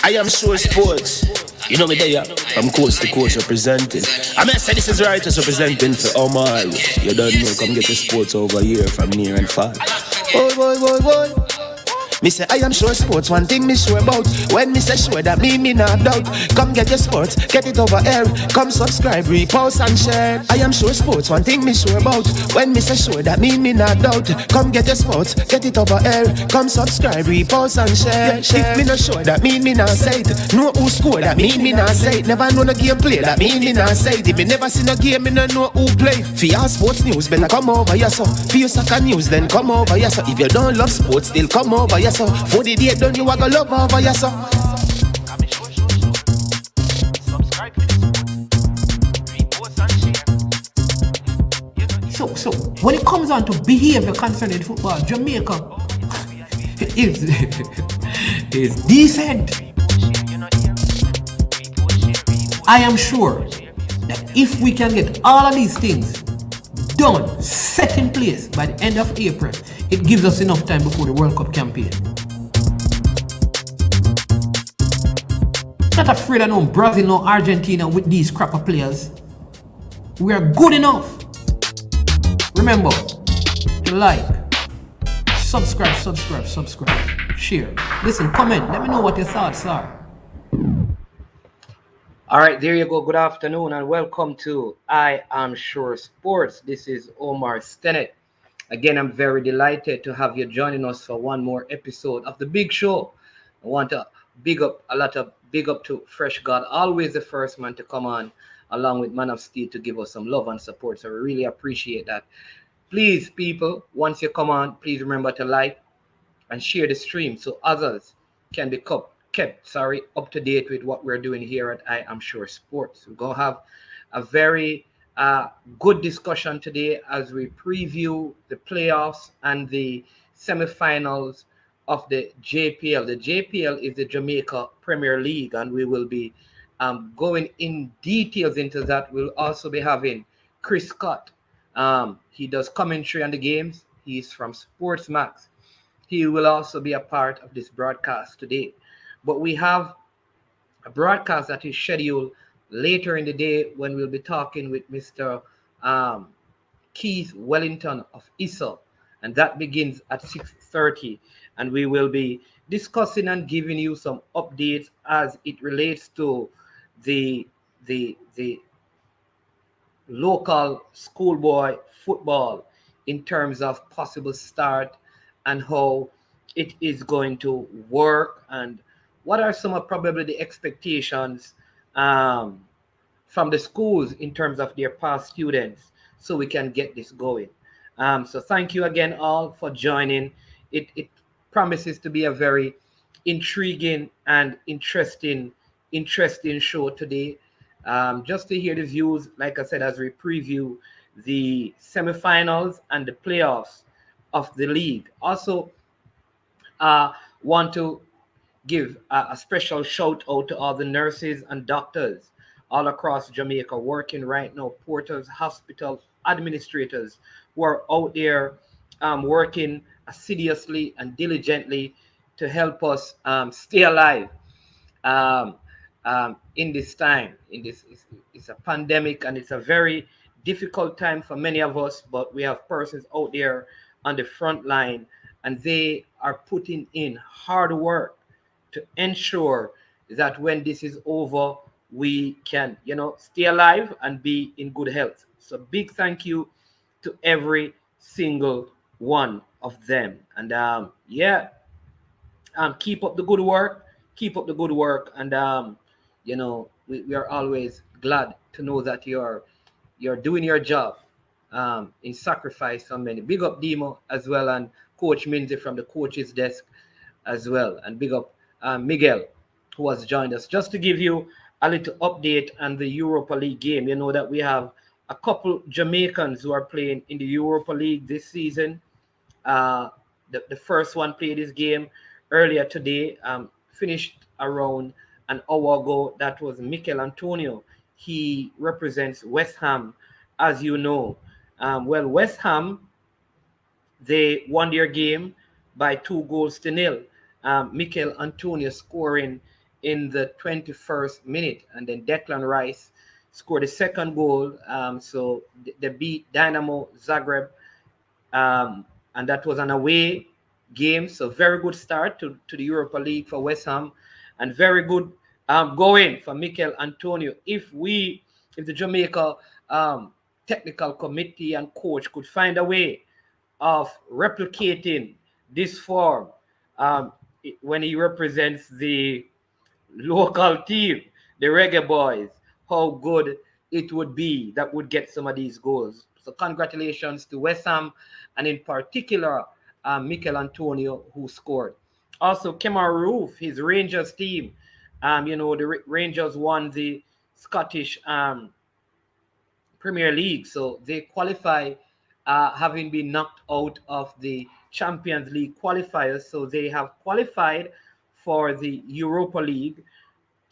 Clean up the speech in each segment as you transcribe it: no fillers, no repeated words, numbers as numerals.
I am sure sports. You know me there, from coast to coast representing. I mean, I say this is right, just representing for Omar. You don't know, come get the sports over here from near and far. Boy, boy, boy, boy. Me say I am sure sports, one thing me sure about. When me say sure, that me not doubt. Come get your sports, get it over here. Come subscribe, repost and share. I am sure sports, one thing me sure about. When me say sure, that me not doubt. Come get your sports, get it over here. Come subscribe, repost and share. If me not sure, that me not say it. Know who score, that me not say it. Never know no game play, that me not say it. If me never seen a game, me no know who play. For your sports news, better come over here so. For your soccer news, then come over here so. If you don't love sports, still come over here so. For the day done, you a go love over here so. So when it comes on to behavior concerning football, Jamaica is decent. I am sure that if we can get all of these things done, set in place by the end of April, it gives us enough time before the World Cup campaign. Not afraid of no Brazil, no Argentina with these crap of players. We are good enough. Remember to like, subscribe, share. Listen, comment. Let me know what your thoughts are. All right, there you go. Good afternoon and welcome to I Am Sure Sports. This is Omar Stennett. Again, I'm very delighted to have you joining us for one more episode of the big show. I want to big up to Fresh God, always the first man to come on, along with Man of Steel, to give us some love and support. So we really appreciate that. Please, people, once you come on, please remember to like and share the stream so others can be kept up to date with what we're doing here at I Am Sure Sports. We're going to have a very good discussion today as we preview the playoffs and the semifinals of the JPL. The JPL is the Jamaica Premier League, and we will be going in details into that. We'll also be having Chris Scott. He does commentary on the games. He's from Sportsmax. He will also be a part of this broadcast today. But we have a broadcast that is scheduled later in the day when we'll be talking with Mr. Keith Wellington of ISA, and that begins at 6:30. And we will be discussing and giving you some updates as it relates to the local schoolboy football in terms of possible start and how it is going to work, and what are some of probably the expectations from the schools in terms of their past students, so we can get this going. So thank you again all for joining. It promises to be a very intriguing and interesting show today. Just to hear the views, like I said, as we preview the semifinals and the playoffs of the league. Also, want to give a special shout out to all the nurses and doctors all across Jamaica working right now, porters, hospital administrators who are out there working assiduously and diligently to help us stay alive in this time. It's a pandemic, and it's a very difficult time for many of us, but we have persons out there on the front line, and they are putting in hard work to ensure that when this is over, we can, stay alive and be in good health. So big thank you to every single one of them. And keep up the good work. And we are always glad to know that you're doing your job in sacrifice so many. Big up Demo as well, and Coach Minzy from the coach's desk as well. And big up Miguel, who has joined us. Just to give you a little update on the Europa League game, you know that we have a couple Jamaicans who are playing in the Europa League this season. The first one played his game earlier today, finished around an hour ago. That was Mikel Antonio. He represents West Ham, as you know. West Ham, they won their game by 2-0. Mikel Antonio scoring in the 21st minute, and then Declan Rice scored the second goal. So they beat Dynamo Zagreb, and that was an away game. So very good start to the Europa League for West Ham, and very good going for Mikel Antonio. If the Jamaica um, technical committee and coach could find a way of replicating this form when he represents the local team, the Reggae Boys, how good it would be that would get some of these goals. So congratulations to West Ham, and in particular, Mikel Antonio, who scored. Also, Kemar Roof, his Rangers team. The Rangers won the Scottish Premier League, so they qualify, having been knocked out of the Champions League qualifiers. So they have qualified for the Europa League,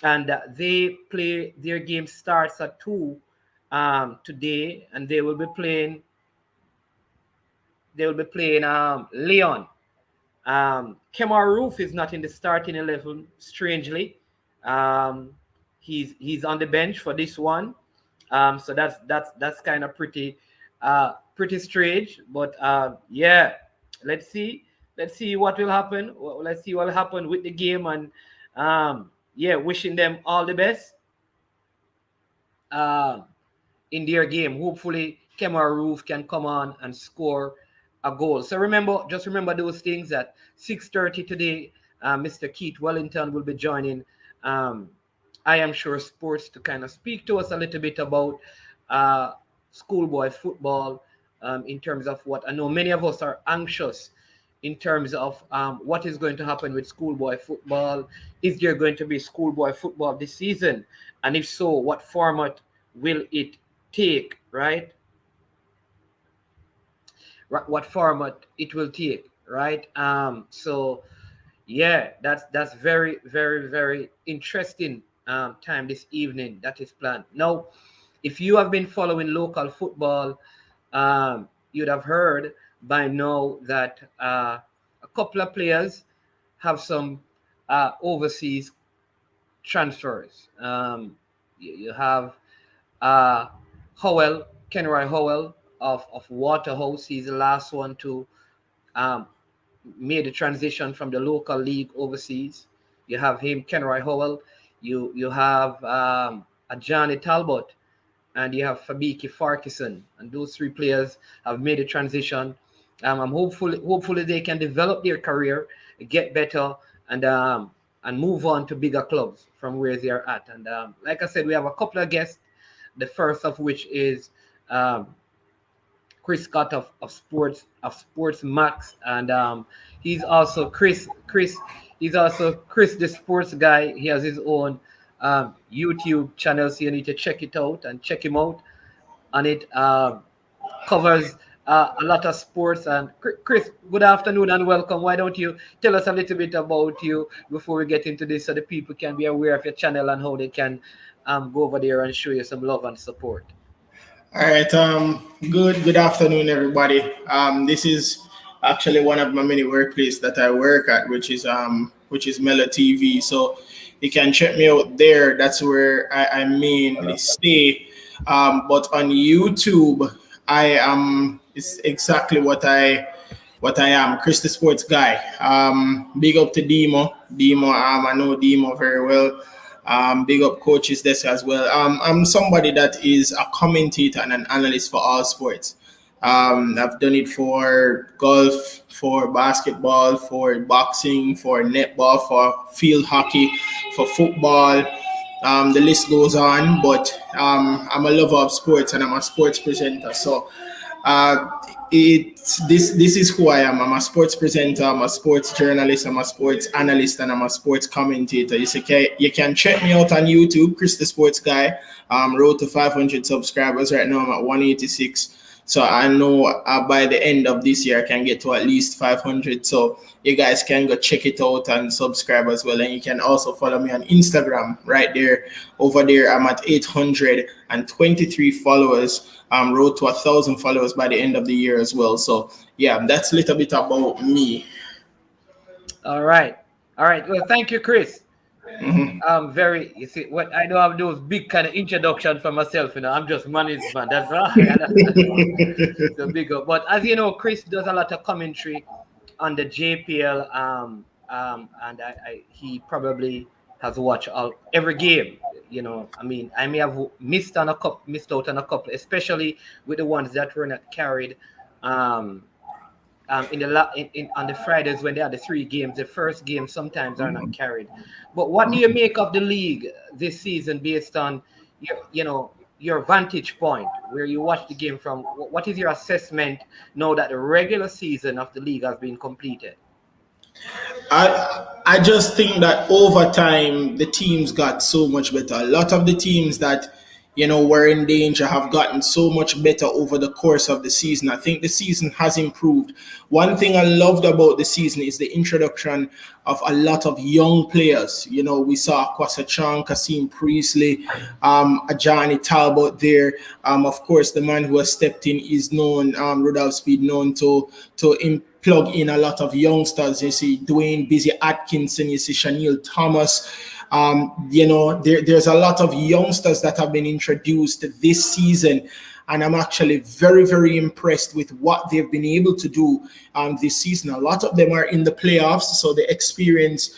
and they play. Their game starts at 2 today, and they will be playing. They will be playing Leon. Kemar Roof is not in the starting 11, strangely. Um, he's on the bench for this one. So that's kind of pretty strange. But yeah, let's see. Let's see what will happen. Let's see what will happen with the game, and yeah, wishing them all the best uh, in their game. Hopefully, Kemar Roof can come on and score a goal. So just remember those things. At 6:30 today, Mr. Keith Wellington will be joining. Um, I am sure sports to kind of speak to us a little bit about uh, schoolboy football, in terms of what I know many of us are anxious in terms of what is going to happen with schoolboy football. Is there going to be schoolboy football this season? And if so, what format will it take, right? What format it will take, right? So yeah, that's very interesting time this evening that is planned. Now, if you have been following local football, you'd have heard by now that a couple of players have some overseas transfers. You have uh, Howell, Kenroy Howell of Waterhouse. He's the last one to um, made the transition from the local league overseas. You have him, Kenroy Howell. You have a Johnny Talbot, and you have Fabiki Farkison, and those three players have made a transition. I'm hopefully they can develop their career, get better, and move on to bigger clubs from where they are at. And like I said, we have a couple of guests. The first of which is um, Chris Scott of Sports Max, and he's also Chris. He's also Chris the Sports Guy. He has his own YouTube channel, so you need to check it out and check him out. And it covers a lot of sports. And Chris, good afternoon and welcome. Why don't you tell us a little bit about you before we get into this, so the people can be aware of your channel and how they can go over there and show you some love and support. All right. Good afternoon, everybody. This is actually one of my many workplaces that I work at, which is Mela TV. So you can check me out there. That's where I mainly stay. But on YouTube, I am it's exactly what I am, Chris the Sports Guy. Big up to Demo. Demo, I know Demo very well. Big up coaches this as well. I'm somebody that is a commentator and an analyst for all sports. I've done it for golf, for basketball, for boxing, for netball, for field hockey, for football. The list goes on, but I'm a lover of sports and I'm a sports presenter. So uh, this is who I am. I'm a sports presenter. I'm a sports journalist. I'm a sports analyst, and I'm a sports commentator. You can check me out on YouTube, Chris the Sports Guy. Road to 500 subscribers. Right now I'm at 186. So I know by the end of this year I can get to at least 500. So you guys can go check it out and subscribe as well. And you can also follow me on Instagram right there. Over there, I'm at 823 followers. Road to 1,000 followers by the end of the year as well. So yeah, that's a little bit about me. All right. Well, thank you, Chris. Very, you see, what I don't have those big kind of introduction for myself, I'm just management. That's all. So big up. But as you know, Chris does a lot of commentary on the JPL. And he probably has watched every game. I mean, I may have missed out on a couple, especially with the ones that were not carried. On the Fridays when they had the 3 games, the first game sometimes are not carried. But what do you make of the league this season based on your vantage point where you watch the game from? What is your assessment now that the regular season of the league has been completed? I just think that over time the teams got so much better. A lot of the teams that were in danger have gotten so much better over the course of the season. I think the season has improved. One thing I loved about the season is the introduction of a lot of young players. We saw Kwasa Chang, Kasim Priestley, Ajani Talbot there. Of course, the man who has stepped in is known, Rudolph Speid, known to plug in a lot of youngsters. You see Dwayne Busy Atkinson, you see Shaniel Thomas. There's a lot of youngsters that have been introduced this season, and I'm actually very, very impressed with what they've been able to do this season. A lot of them are in the playoffs, so the experience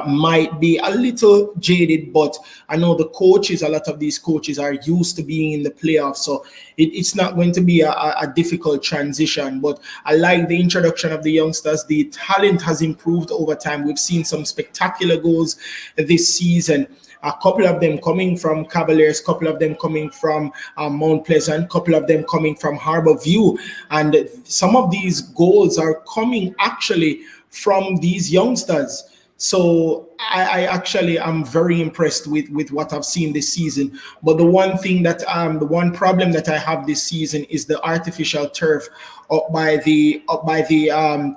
might be a little jaded, but I know a lot of these coaches are used to being in the playoffs, so it's not going to be a difficult transition. But I like the introduction of the youngsters. The talent has improved over time. We've seen some spectacular goals this season. A couple of them coming from Cavaliers, a couple of them coming from Mount Pleasant, a couple of them coming from Harbour View. And some of these goals are coming actually from these youngsters. So I actually am very impressed with what I've seen this season. But the one problem that I have this season is the artificial turf up by the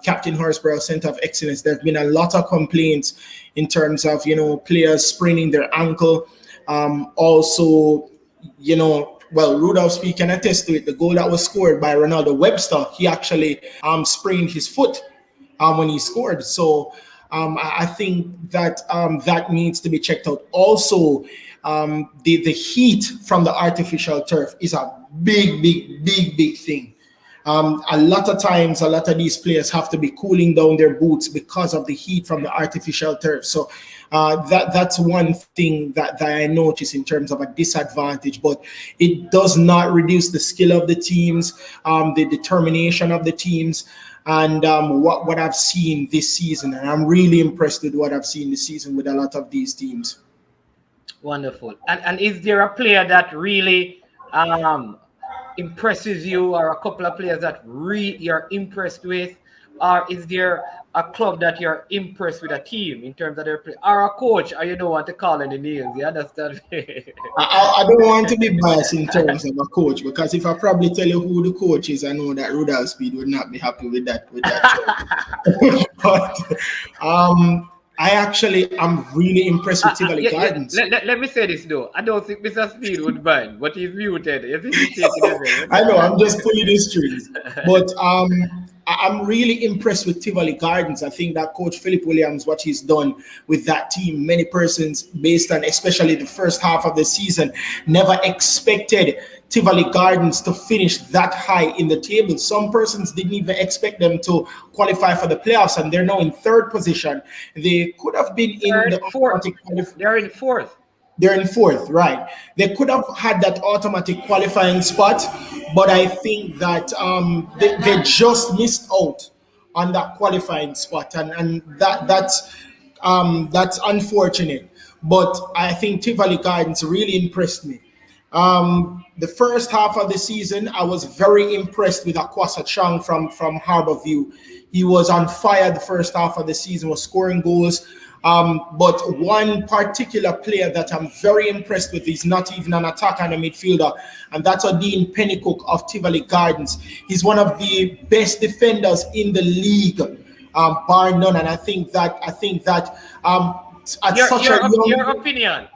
Captain Horsburgh Center of Excellence. There have been a lot of complaints in terms of players spraining their ankle. Also, Rudolph Speid can attest to it. The goal that was scored by Ronaldo Webster, he actually sprained his foot when he scored. So I think that that needs to be checked out. Also, the heat from the artificial turf is a big thing. A lot of times, a lot of these players have to be cooling down their boots because of the heat from the artificial turf. So that's one thing that I notice in terms of a disadvantage, but it does not reduce the skill of the teams, the determination of the teams, and what I've seen this season. And I'm really impressed with what I've seen this season with a lot of these teams. Wonderful. And is there a player that really impresses you, or a couple of players that you're impressed with? Or is there a club that you're impressed with, a team in terms of their play, or a coach, or you don't want to call any names? You understand? I don't want to be biased in terms of a coach, because if I probably tell you who the coach is, I know that Rudolph Speid would not be happy with that. But I'm really impressed with Tivoli Gardens. Let me say this though. I don't think Mr. Speid would mind, but he's muted. I know, I'm just pulling the strings. But I'm really impressed with Tivoli Gardens. I think that Coach Philip Williams, what he's done with that team, many persons, based on especially the first half of the season, never expected Tivoli Gardens to finish that high in the table. Some persons didn't even expect them to qualify for the playoffs, and they're now in third position. They could have been They're in fourth. They're in fourth, right? They could have had that automatic qualifying spot, but I think that they just missed out on that qualifying spot, and that's unfortunate. But I think Tivoli Gardens really impressed me. The first half of the season, I was very impressed with Akwasa Chang from Harbour View. He was on fire the first half of the season, was scoring goals. But one particular player that I'm very impressed with is not even an attacker and a midfielder, and that's Dean Pennycook of Tivoli Gardens. He's one of the best defenders in the league, bar none. And I think that at your opinion.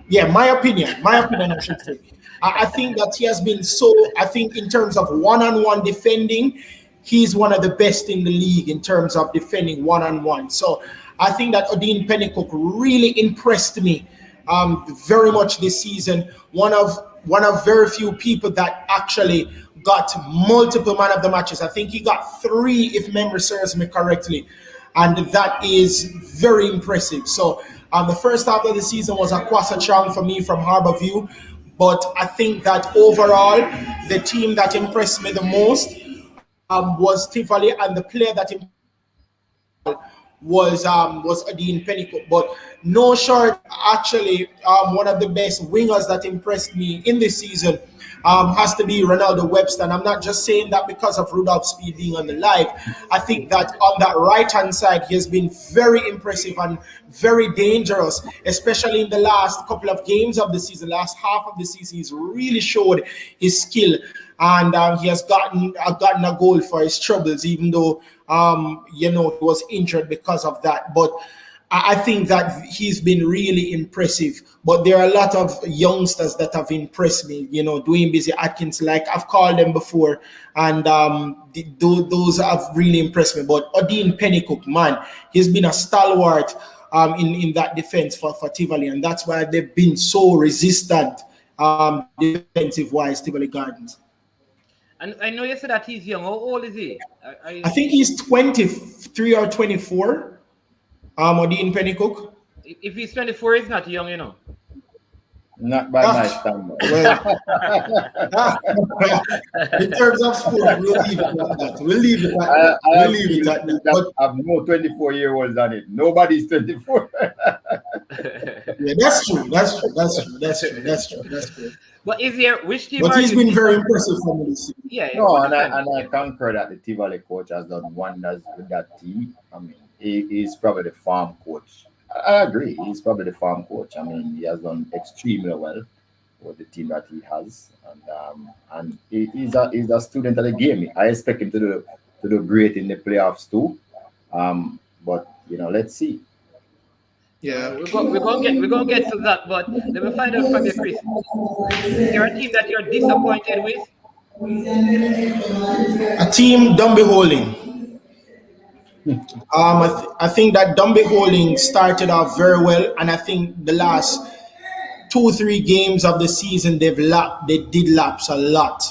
Yeah, my opinion, I should say. I think that he has been I think in terms of one-on-one defending, he's one of the best in the league in terms of defending one-on-one. So I think that Odin Pennycook really impressed me very much this season. One of very few people that actually got multiple man of the matches. I think he got three, if memory serves me correctly, and that is very impressive. So the first half of the season was a Kwasa Chang for me from Harborview, but I think that overall the team that impressed me the most was Tivoli, and the player that impressed me overall was Adine Pennycook. But no short, actually, one of the best wingers that impressed me in this season has to be Ronaldo Webster. And I'm not just saying that because of Rudolph Speid being on the live. I think that on that right hand side, he has been very impressive and very dangerous, especially in the last couple of games of the season, last half of the season. He's really showed his skill, and he has gotten a goal for his troubles, even though he was injured because of that. But I think that he's been really impressive. But there are a lot of youngsters that have impressed me. Dwayne Busy Atkins, like I've called them before, and those have really impressed me. But Odin Pennycook, man, he's been a stalwart in that defense for Tivoli, and that's why they've been so resistant defensive wise, Tivoli Gardens. And I know you said that he's young. How old is he? I think he's 23 or 24. Odin Pennycook. If he's 24, he's not young, Not by my standard. Well, in terms of sport, we'll leave it at that. We'll leave it at that. But I've no 24-year-olds on it. Nobody's 24. yeah, that's true. That's true. But is there which team? But he's been very impressive for me this season. Yeah. No, and I concur that the Tivoli coach has done wonders with that team. I mean, he's probably the farm coach. I agree. He's probably the farm coach. I mean, he has done extremely well with the team that he has, and he's a student of the game. I expect him to do great in the playoffs too. But let's see. Yeah, we're gonna get to that. But let me find out from you, Chris. Is there a team that you're disappointed with? A team Dumby Holding. I think that Dumby Holding started off very well, and I think the last 2-3 games of the season they did lapse a lot,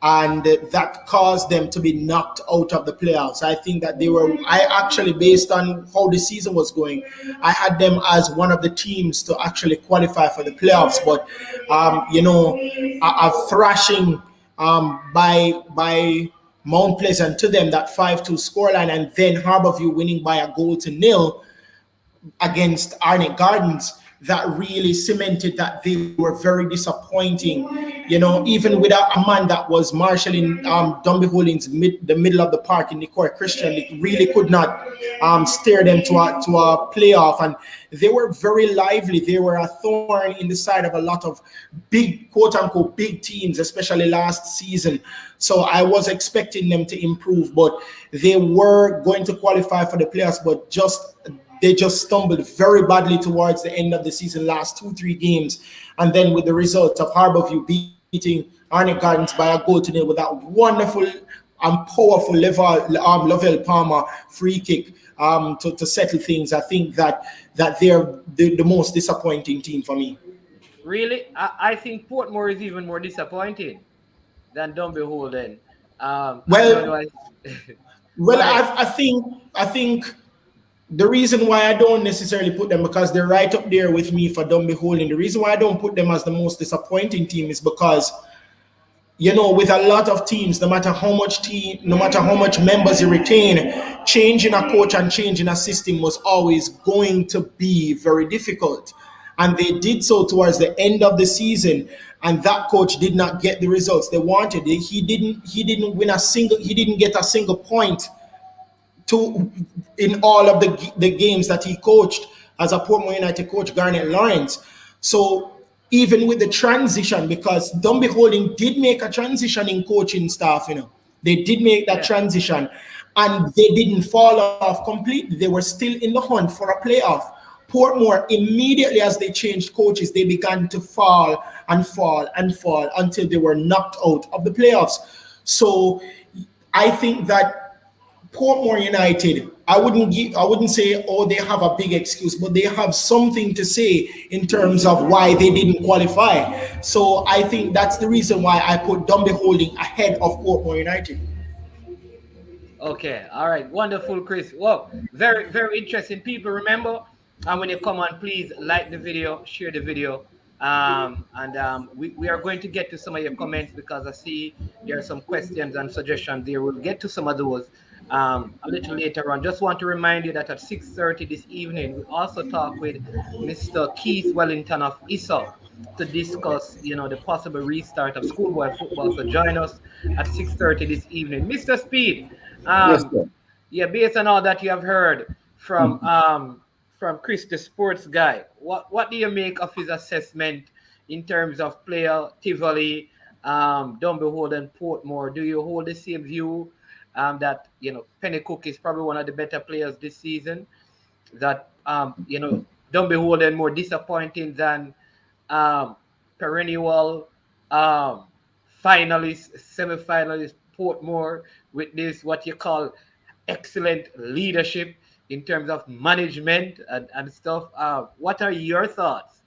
and that caused them to be knocked out of the playoffs. I think that I actually, based on how the season was going, I had them as one of the teams to actually qualify for the playoffs. But a thrashing by Mount Pleasant to them, that 5-2 scoreline, and then Harborview winning by 1-0 against Arnett Gardens, that really cemented that they were very disappointing. Even without a man that was marshalling Dumby Holdings the middle of the park in the court, Christian, it really could not steer them to a playoff. And they were very lively. They were a thorn in the side of a lot of big, quote unquote, big teams, especially last season. So I was expecting them to improve, but they were going to qualify for the playoffs, but they just stumbled very badly towards the end of the season, last 2-3 games. And then with the result of Harborview beating Arnett Gardens by 1-0 with that wonderful and powerful Lovell Palmer free kick to settle things, I think that they're the most disappointing team for me. Really? I think Portmore is even more disappointing than Dumby Holden. I think the reason why I don't necessarily put them, because they're right up there with me for Dumby Holding. The reason why I don't put them as the most disappointing team is because, with a lot of teams, no matter how much members you retain, changing a coach and changing a system was always going to be very difficult. And they did so towards the end of the season, and that coach did not get the results they wanted. He didn't get a single point in all of the games that he coached as a Portmore United coach, Garnet Lawrence. So even with the transition, because Dumby Holding did make a transition in coaching staff, they did make that transition, and they didn't fall off completely. They were still in the hunt for a playoff. Portmore, immediately as they changed coaches, they began to fall until they were knocked out of the playoffs. So I think that Portmore United, I wouldn't say, oh, they have a big excuse, but they have something to say in terms of why they didn't qualify. So I think that's the reason why I put Dumby Holding ahead of Portmore United. Okay, all right, wonderful, Chris. Well, very, very interesting. People, remember, and when you come on, please like the video, share the video, and we are going to get to some of your comments because I see there are some questions and suggestions there. We'll get to some of those a little later on. Just want to remind you that at 6:30 this evening, we also talk with Mr. Keith Wellington of ISO to discuss, the possible restart of schoolboy football. So join us at 6:30 this evening, Mr. Speed. Yes, Um, sir. yeah, based on all that you have heard from Chris, the sports guy, what do you make of his assessment in terms of player Tivoli, Dumbehold and Portmore? Do you hold the same view that Penny Cook is probably one of the better players this season? That Dumbehold and more disappointing than um, perennial um, finalist, semi-finalist Portmore with this what you call excellent leadership in terms of management and stuff. What are your thoughts?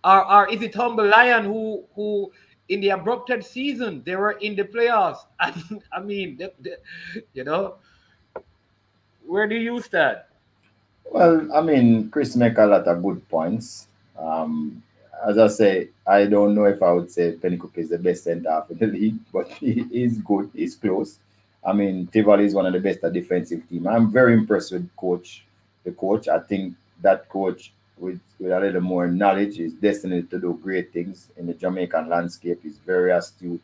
Or is it Humble Lion who in the abrupted season they were in the playoffs? And I mean, you know, where do you stand? Well, I mean, Chris make a lot of good points. Um, as I say, I don't know if I would say Penny Cook is the best centre half in the league, but he is good. He's close. I mean, Tivoli is one of the best at defensive team. I'm very impressed with the coach. I think that coach with a little more knowledge is destined to do great things in the Jamaican landscape. He's very astute,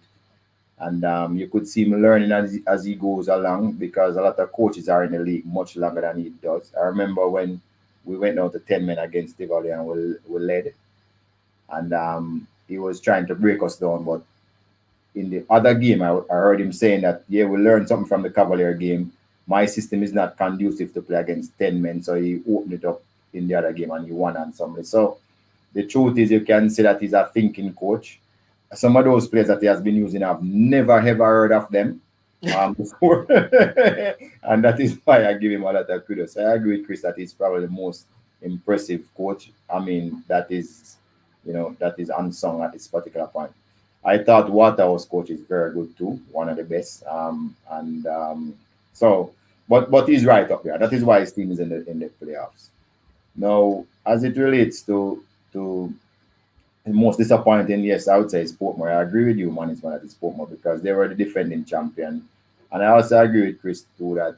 and you could see him learning as he goes along because a lot of coaches are in the league much longer than he does. I remember when we went down to 10 men against Tivoli and we led, and he was trying to break us down. But in the other game, I heard him saying that, yeah, we learned something from the Cavalier game. My system is not conducive to play against 10 men, so he opened it up in the other game and he won on somebody. So the truth is, you can say that he's a thinking coach. Some of those players that he has been using, I've never ever heard of them before, and that is why I give him a lot of kudos. I agree with Chris that he's probably the most impressive coach. I mean, that is unsung at this particular point. I thought Waterhouse coach is very good too, one of the best. And so, but he's right up there. That is why his team is in the playoffs. Now, as it relates to the most disappointing, yes, I would say is Portmore. I agree with you, management, that it's Portmore because they were the defending champion. And I also agree with Chris too that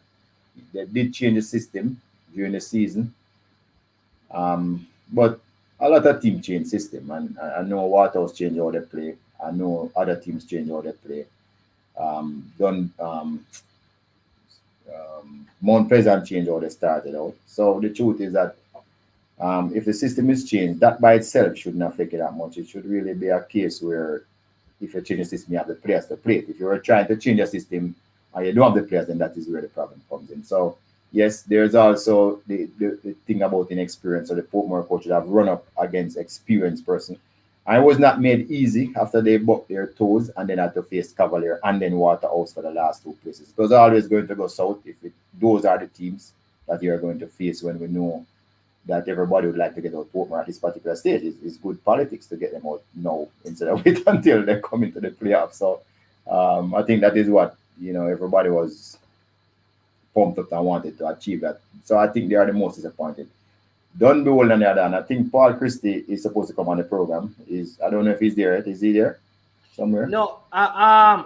they did change the system during the season. But a lot of teams change system, and I know Waterhouse change how they play. I know other teams change how they play. Done Mount Pleasant change how they started out. So the truth is that if the system is changed, that by itself shouldn't affect it that much. It should really be a case where if you change the system, you have the players to play it. If you're trying to change a system and you don't have the players, then that is where the problem comes in. So yes, there's also the thing about inexperience. So the Portmore coaches have run up against experienced person. And it was not made easy after they bucked their toes and then had to face Cavalier and then Waterhouse for the last two places. It was always going to go south if those are the teams that you are going to face when we know that everybody would like to get out Portmore at this particular stage. It's good politics to get them out now instead of wait until they come into the playoffs. So I think that is what everybody was pumped up and wanted to achieve that. So I think they are the most disappointed. Don't be old on the other hand. I think Paul Christie is supposed to come on the program. I don't know if he's there yet. Is he there somewhere? No,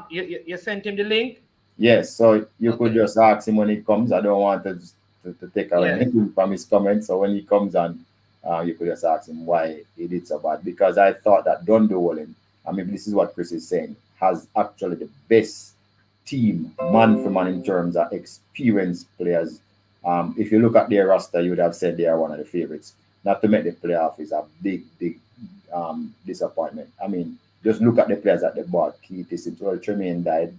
you sent him the link. Yes, so you could Okay. just ask him when he comes. I don't want to take away Yeah. anything from his comments. So when he comes on, you could just ask him why he did so bad. Because I thought that Don Dolan, I mean, this is what Chris is saying, has actually the best team, man for man, in terms of experienced players. If you look at their roster, you would have said they are one of the favorites. Not to make the playoff is a big, big disappointment. I mean, just look at the players at the board. Keith is well, Tremaine died.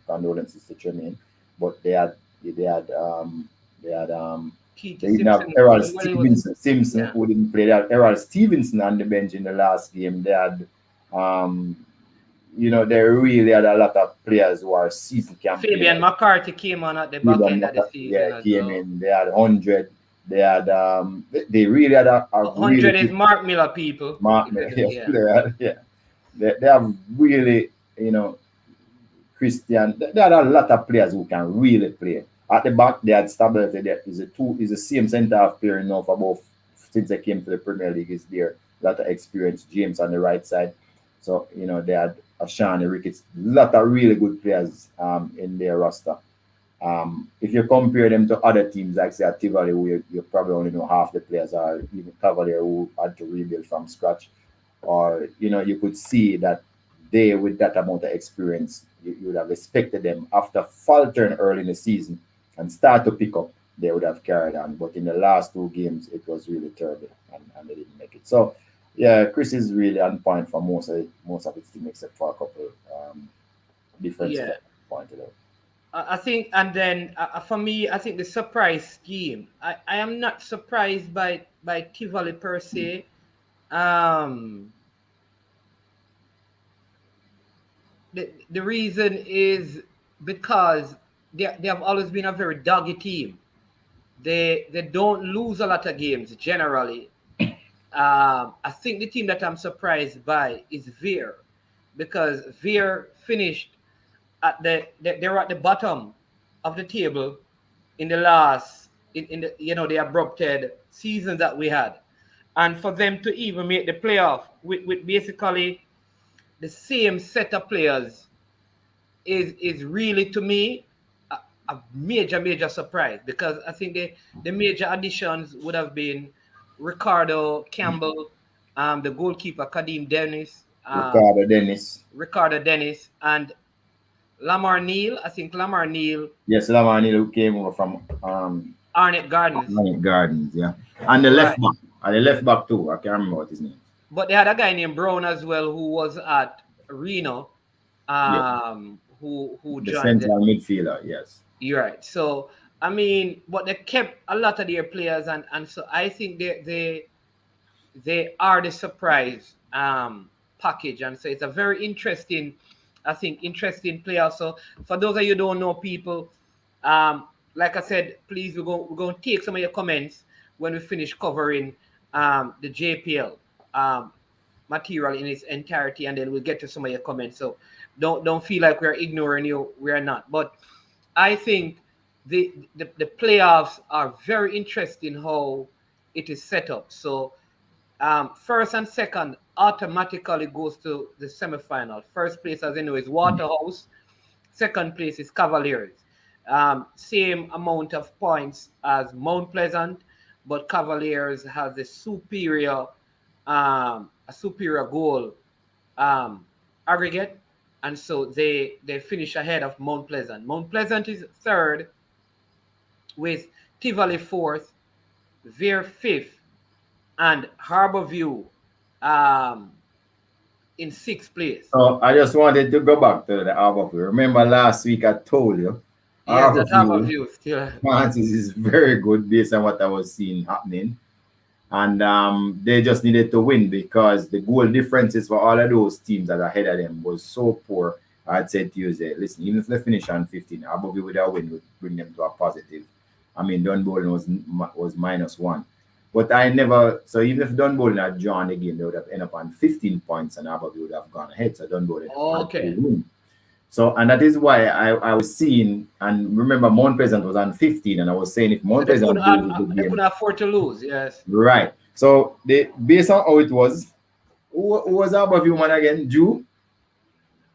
Condolences to Tremaine, but Keith they didn't have Simpson. Errol Well, he was. Simpson Yeah. who didn't play. They had Errol Stevenson on the bench in the last game. They had they really had a lot of players who are season campaign. Fabian McCarthy came on at the back Even end of the yeah, season as came well. in. They had 100. They had they really had a really 100 is good Mark Miller, people. mark. Yes, Yeah. they had, yeah. They have really, Christian. They had a lot of players who can really play. At the back, they had stability. There is the same centre half player now for both since they came to the Premier League. Is there a lot of experience? James on the right side, so they had Ashani Ricketts. A lot of really good players in their roster. If you compare them to other teams like say at Tivoli, where you probably only know half the players, are even Cavalier who had to rebuild from scratch, or you could see that they, with that amount of experience, you would have expected them after faltering early in the season and start to pick up, they would have carried on. But in the last two games, it was really terrible, and they didn't make it. So, yeah, Chris is really on point for most of his team except for a couple differences Yeah. that he pointed out. I think, and then for me, I think the surprise scheme. I am not surprised by Tivoli per se. Um, the reason is because they have always been a very doggy team. They don't lose a lot of games generally. I think the team that I'm surprised by is Veer, because Veer finished they were at the bottom of the table in the last in the the abrupted season that we had, and for them to even make the playoff with basically the same set of players is really, to me, a major surprise, because I think the major additions would have been Ricardo Campbell, the goalkeeper Kadeem Dennis, Ricardo Dennis. Ricardo Dennis, and Lamar Neal. I think Lamar Neal, Yes, Lamani who came over from Arnett Gardens, Granite Gardens, yeah. And the left right? back. And the left back too. I can't remember what his name is. But they had a guy named Brown as well who was at Reno, Yeah. who The joined them. central midfielder, yes. You're right. So I mean, but they kept a lot of their players, and so I think they are the surprise package, and so it's a very interesting, I think, interesting player. So for those of you who don't know, people, like I said, please we're going to take some of your comments when we finish covering the JPL material in its entirety, and then we'll get to some of your comments. So don't feel like we're ignoring you. We are not, but I think the playoffs are very interesting how it is set up. So first and second automatically goes to the semifinal. First place, as you know, is Waterhouse. Second place is Cavaliers. Same amount of points as Mount Pleasant, but Cavaliers has a superior goal aggregate, and so they finish ahead of Mount Pleasant. Mount Pleasant is third, with Tivoli fourth, Veer fifth, and Harborview um, in sixth place. So I just wanted to go back to the Harborview. Remember last week I told you Yes, that Harborview Harborview still. chances is very good based on what I was seeing happening. And they just needed to win because the goal differences for all of those teams that are ahead of them was so poor. I'd said to you, listen, even if they finish on 15, Harborview with a win would bring them to a positive. I mean, Dunbolden was -1. But I never, so even if Dunbolden had drawn the game, they would have ended up on 15 points and Harborview would have gone ahead. So Dunbolden had to Okay. win. So, and that is why I was seeing, and remember, Mount Pleasant was on 15, and I was saying if So Mount Pleasant loses the they game, couldn't afford to lose. Yes. right. So, based on how it was, who was our Harborview man again? Jew?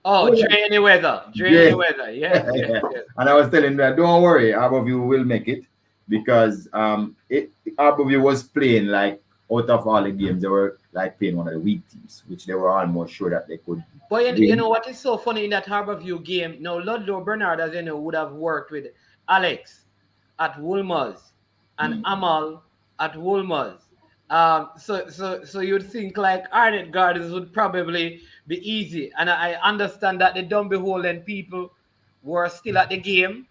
Oh, Who was drainy weather. Drainy Yeah. weather. Yes, yes, Yeah. yes. And I was telling them, don't worry, Harborview will make it because Harborview was playing like out of all the games, they were like playing one of the weak teams, which they were almost sure that they could But you win. know what is so funny in that Harborview game? Now, Ludlow Bernard, as you know, would have worked with Alex at Woolmers and Mm. Amal at Woolmers. So you'd think like Arnett Gardens would probably be easy, and I understand that the dumb beholden people were still at the game,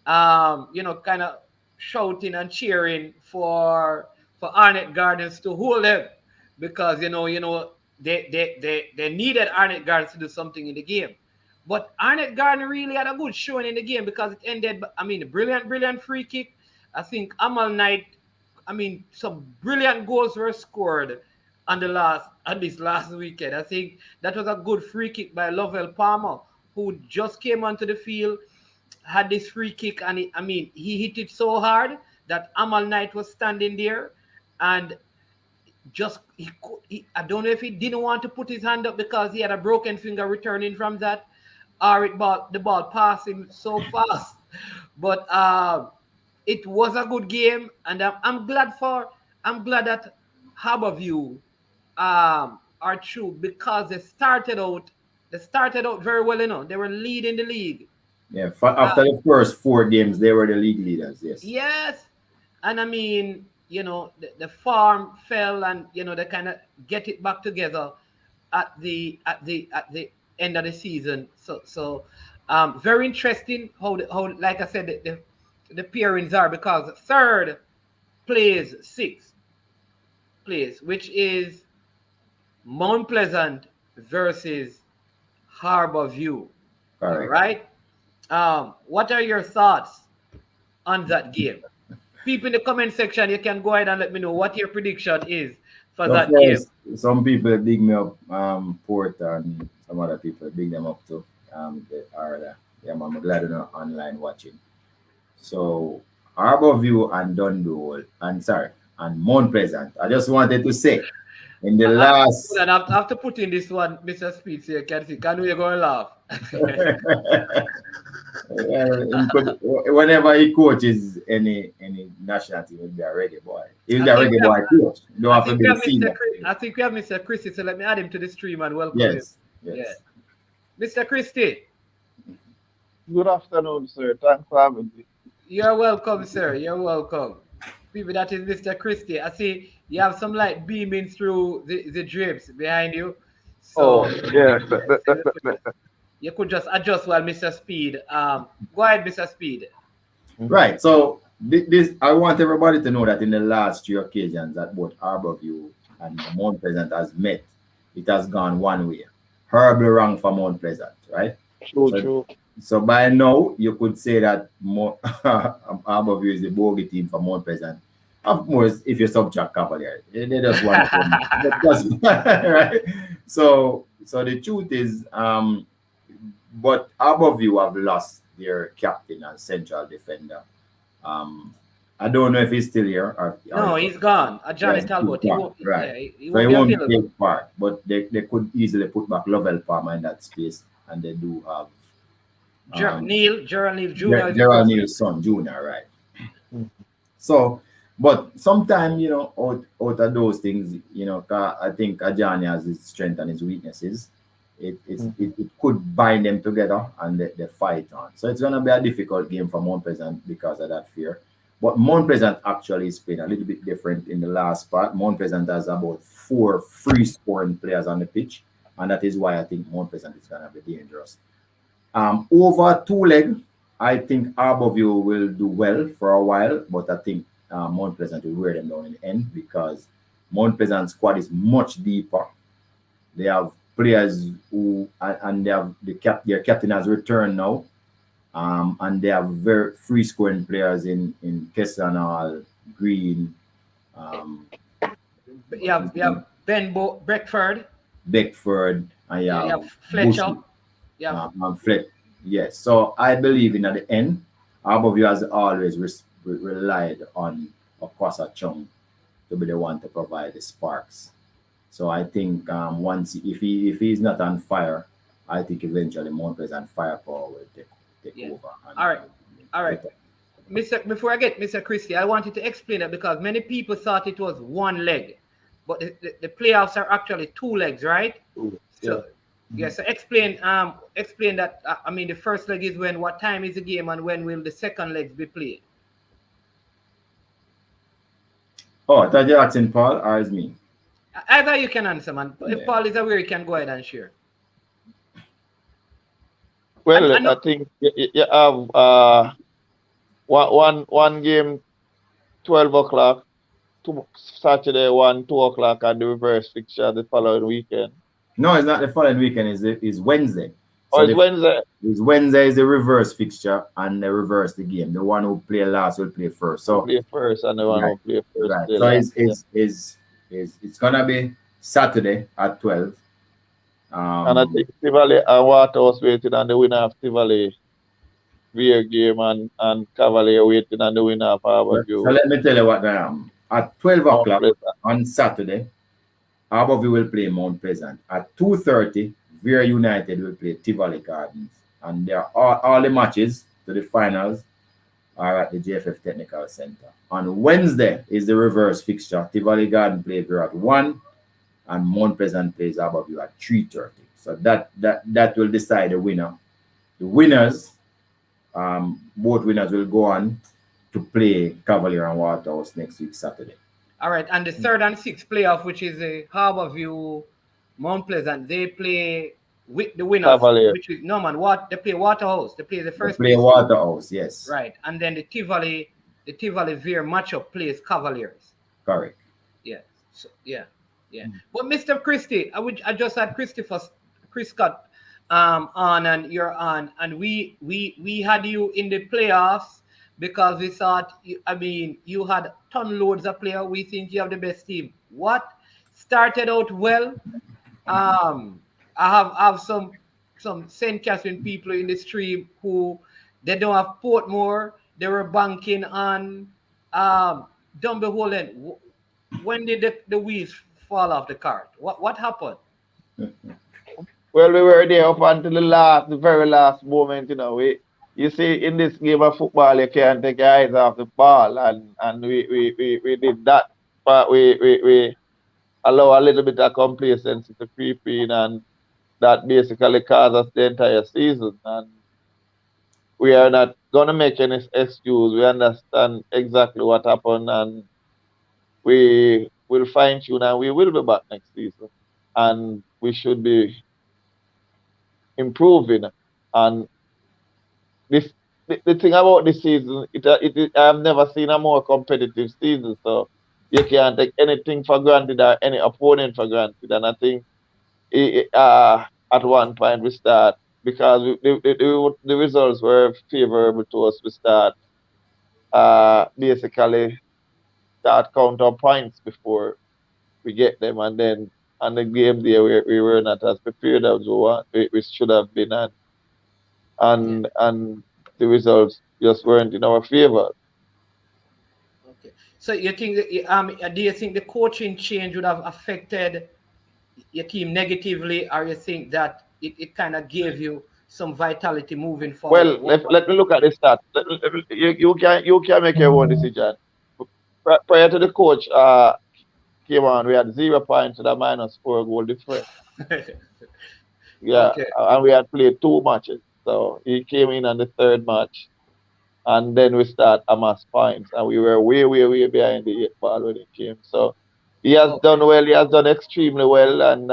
kind of shouting and cheering for Arnett Gardens to hold them, because they needed Arnett Gardner to do something in the game. But Arnett Gardner really had a good showing in the game because it ended, I mean, a brilliant free kick. I think Amal Knight, I mean, some brilliant goals were scored on this last weekend. I think that was a good free kick by Lovell Palmer, who just came onto the field, had this free kick, and he hit it so hard that Amal Knight was standing there, and just I don't know if he didn't want to put his hand up because he had a broken finger returning from that, or the ball passed him so fast. But it was a good game, and I'm glad that Harborview are true because they started out very well. They were leading the league. Yeah, after the first 4 games, they were the league leaders. Yes. Yes, and I mean, the farm fell, and they kind of get it back together at the end of the season. So very interesting how like I said, the pairings are, because third plays sixth place, which is Mount Pleasant versus Harborview. All right. What are your thoughts on that game? People in the comment section, you can go ahead and let me know what your prediction is for that game. Some people big me up, Port, and some other people big them up too. I'm glad you're not online watching. So Harborview and Dundee and Mount Pleasant. I just wanted to say in the last. I have to put in this one, Mr. Speed, so you can see. Can we go and laugh? Whenever he coaches any national team, he'll be a reggae boy. He'll be a reggae boy coach. You don't have to be a senior. I think we have Mr. Christie, so let me add him to the stream and welcome him. Yes. Yeah. Mr. Christie. Good afternoon, sir. Thanks for having me. You're welcome, sir. You're welcome. People, that is Mr. Christie. I see you have some light beaming through the drapes behind you. So yeah. You could just adjust while Mr. Speed. Go ahead, Mr. Speed. Right. So this I want everybody to know that in the last 3 occasions that both Harborview and Mount Pleasant has met, it has gone one way. Horribly wrong for Mount Pleasant, right? True. So by now you could say that Harborview is the bogey team for Mount Pleasant. Of course, if you subtract Cavalier, they just want to right? So the truth is, but Harborview have lost their captain and central defender. I don't know if he's still here. No, he's gone. Johnny Talbot. Right. So he won't take part, but they could easily put back Lovell Palmer in that space, and they do have Gerald Neal Jr. Gerald Neal's son, Jr., right? So, but sometimes, out of those things, I think Ajani has his strength and his weaknesses. It could bind them together and they fight on. So it's going to be a difficult game for Mount Pleasant because of that fear. But Mount Pleasant actually is playing a little bit different in the last part. Mount Pleasant has about 4 free scoring players on the pitch, and that is why I think Mount Pleasant is going to be dangerous. Over 2 leg, I think Harborview will do well for a while, but I think Mount Pleasant will wear them down in the end because Mount Pleasant's squad is much deeper. They have players who and they have their captain has returned now, and they have very free scoring players in Kessanal, Green. You have Ben Beckford, and you have Fletcher. Yes. So I believe in at the end, Harborview has always relied on Okwasa Chung to be the one to provide the sparks. So I think once if he's not on fire, I think eventually Mount Pleasant firepower will take over. All right. Before I get Mr. Christie, I wanted to explain that because many people thought it was 1 leg, but the playoffs are actually 2 legs, right? So explain that. I mean, the first leg is what time is the game, and when will the second legs be played? Oh, I thought you're asking Paul or is me? Either you can answer, man. If Paul is aware, you can go ahead and share. Well, I think you have one game 12 o'clock, Saturday 1, 2 o'clock, and the reverse fixture the following weekend. No, it's not the following weekend. It's Wednesday. Oh, So it's Wednesday. it's Wednesday is the reverse fixture and they reverse the game. The one who play last will play first. Who So play first and the one right, who play first right. play So last. Yeah. it's gonna be Saturday at 12. And I think Um, Tivoli and Waterhouse waiting on the winner of Tivoli Beer game and Cavalier waiting on the winner of so Harborview let me tell you what I am. At 12 Mount o'clock Pleasant. on Saturday, Harborview will play Mount Pleasant. At 2:30, Vera United will play Tivoli Gardens. And there are all the matches to the finals are at the JFF Technical Center. On Wednesday is the reverse fixture. Tivoli Garden play Vera at 1 and Mount Pleasant plays Harborview at 3:30. So that will decide the winner. The winners, both winners will go on to play Cavalier and Waterhouse next week, Saturday. All right, and the third and sixth playoff, which is a Harborview, Mount Pleasant, they play with the winners, Cavalier. which is no man. What they play Waterhouse, they play the They first play place team, Waterhouse, yes. right? And then the Tivoli Veer matchup plays Cavaliers. Correct. Yeah, so, yeah. But Mr. Christie, I just had Chris Scott on, and you're on, and we had you in the playoffs because we thought you had ton loads of player. We think you have the best team. What started out well? I have some St. Catherine people in the stream who they don't have Portmore. They were banking on Dumble Holland. When did the wheels fall off the cart? What happened? Well, we were there up until the very last moment. You see, in this game of football, you can't take your eyes off the ball, and we did that, but we allow a little bit of complacency to creep in, and that basically caused us the entire season. And we are not gonna make any excuse. We understand exactly what happened, and we will fine tune, and we will be back next season, and we should be improving. And this the thing about this season, I've never seen a more competitive season. So you can't take anything for granted or any opponent for granted. And I think at one point we start because the results were favorable to us. We start basically start counter points before we get them, and then on the game day we were not as prepared as we should have been, Yeah. and the results just weren't in our favor. Okay. So you think do you think the coaching change would have affected your team negatively, or you think that it kind of gave you some vitality moving forward? Well, let me look at the stats. You can make your own decision. Prior to the coach came on, we had 0 points with a -4 goal difference. Yeah, Okay. and we had played 2 matches. So he came in on the third match, and then we start amass points, and we were way, way, way behind the 8 ball when he came. So he has done Okay. well. He has done extremely well, and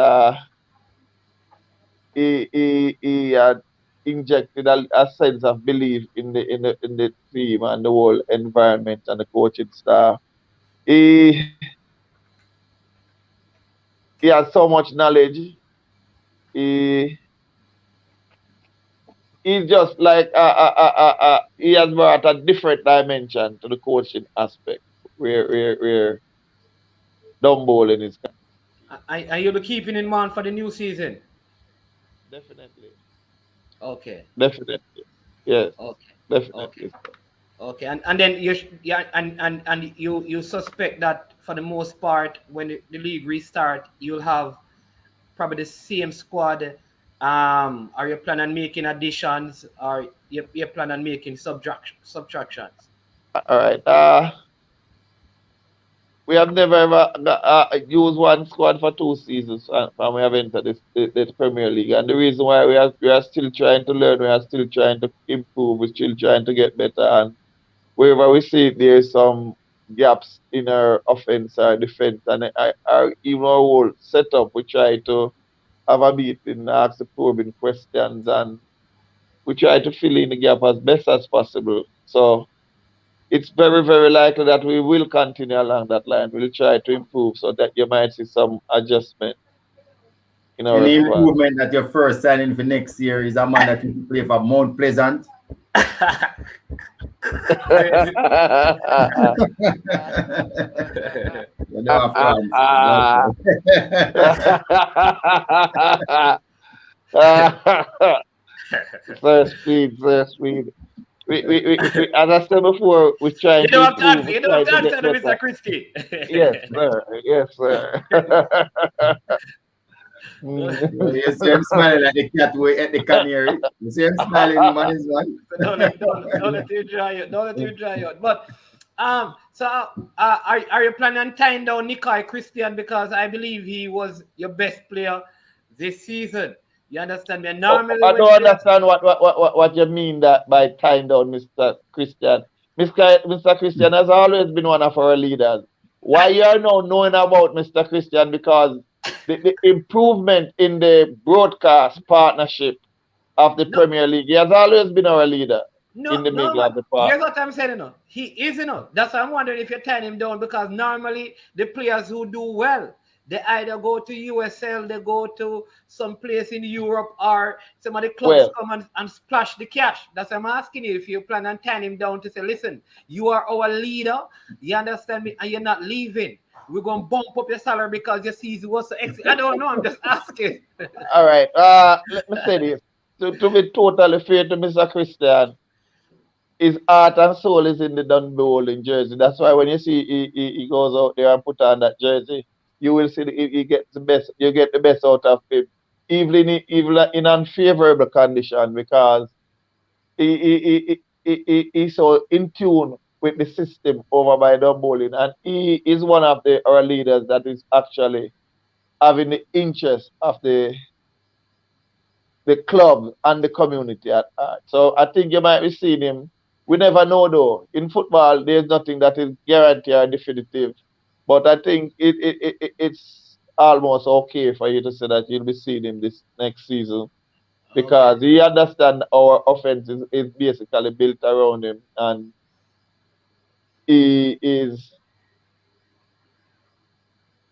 he had injected a sense of belief in the team and the whole environment and the coaching staff. He he has so much knowledge. He he's just like he has brought a different dimension to the coaching aspect where Dumbo is Are you keeping in mind for the new season? definitely Okay. definitely yes Okay. Okay. definitely. Okay. And then and you suspect that for the most part when the league restart you'll have probably the same squad. Are you plan on making additions, or you plan on making subtractions? All right. We have never ever used one squad for 2 seasons, and we have entered this Premier League. And the reason why we are still trying to learn, we are still trying to improve, we're still trying to get better. And wherever we see there's some gaps in our offense or defense, and even our whole setup, we try to have a meeting, ask the probing questions, and we try to fill in the gap as best as possible. So it's very, very likely that we will continue along that line. We'll try to improve so that you might see some adjustment in our Any squad. improvement that your first signing for next year is a man that you play for Mount Pleasant? You don't have to answer. You don't Sir Speed, Sir Speed. As I said before, we're You trying to don't have to improve. answer. We're You don't have trying to to get answer, Mr. better. Christie. Yes, sir. Yes, sir. You see him smiling like the cat way at the canary. You see him smiling, man, is one. So don't let you dry out. Don't let you dry out. But are you planning on tying down Nikai Christian because I believe he was your best player this season? You understand me? And normally I when don't players, understand what you mean that by tying down Mr. Christian. Mr. Christian has always been one of our leaders. Why you are now knowing about Mr. Christian? Because the improvement in the broadcast partnership of the no, Premier League, he has always been our leader in the no, middle of but the park. here's what I'm saying. He is, That's why I'm wondering if you're tying him down because normally the players who do well, they either go to USL, they go to some place in Europe, or some of the clubs Well, come and splash the cash. That's why I'm asking you if you plan on tying him down to say, listen, you are our leader, you understand me, and you're not leaving. We're gonna bump up your salary because your season was so excellent. I don't know, I'm just asking. all right. Let me say this. To be totally fair to Mr. Christian, his heart and soul is in the Dunbowling jersey. That's why when you see he goes out there and put on that jersey, you will see he gets the best. You get the best out of him, even in unfavorable condition because he's so in tune with the system over by Dunbowling, and he is one of our leaders that is actually having the interest of the club and the community at heart. So I think you might be seeing him. We never know though. In football, there's nothing that is guaranteed or definitive. But I think it's almost okay for you to say that you'll be seeing him this next season Okay. because he understands our offense is basically built around him and he is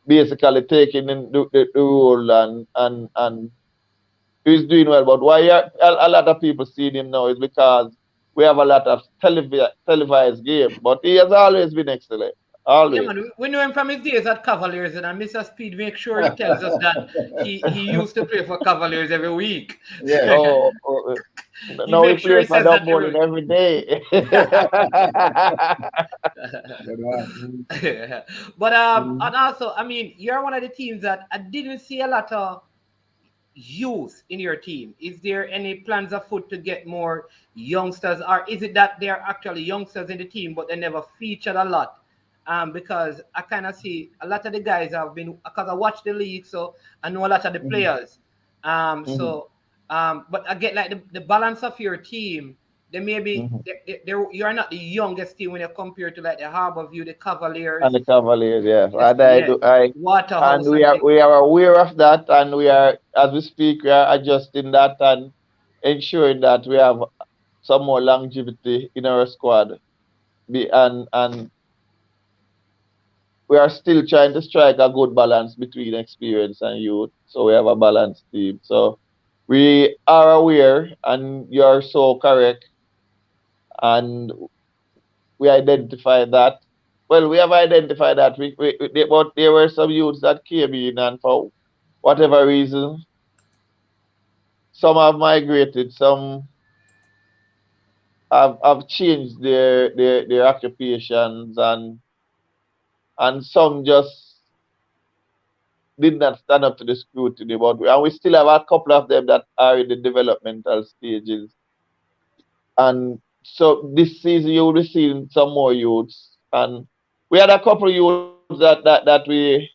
basically taking in the role and he's doing well. But why a lot of people see him now is because we have a lot of televised game. But he has always been excellent. Yeah, Always. man, we know him from his days at Cavaliers, and Mr. Speed make sure he tells us that he used to play for Cavaliers every week. Yeah. Oh, He now he makes sure he plays for says that Dublin every day. Good one. But and also, I mean, you're one of the teams that I didn't see a lot of youth in your team. Is there any plans afoot to get more youngsters, or is it that they're actually youngsters in the team but they never featured a lot? Because I kind of see a lot of the guys have been because I watch the league, so I know a lot of the players. Mhm, But I get like the balance of your team. They may be mhm. you're not the youngest team when you compare to like the Harbour View, the And Cavaliers, the Cavaliers, yes. And I yeah, do I and Waterhouse we and are things. we are aware of that and we are as we speak we are adjusting that and ensuring that we have some more longevity in our squad. And we are still trying to strike a good balance between experience and youth. So we have a balanced team. So we are aware, and you're so correct, and we identify that. Well, we have identified that but there were some youths that came in, and for whatever reason, some have migrated, some have changed their occupations, and some just did not stand up to the scrutiny. But and we still have a couple of them that are in the developmental stages. And so this season you will be seeing some more youths. And we had a couple of youths that we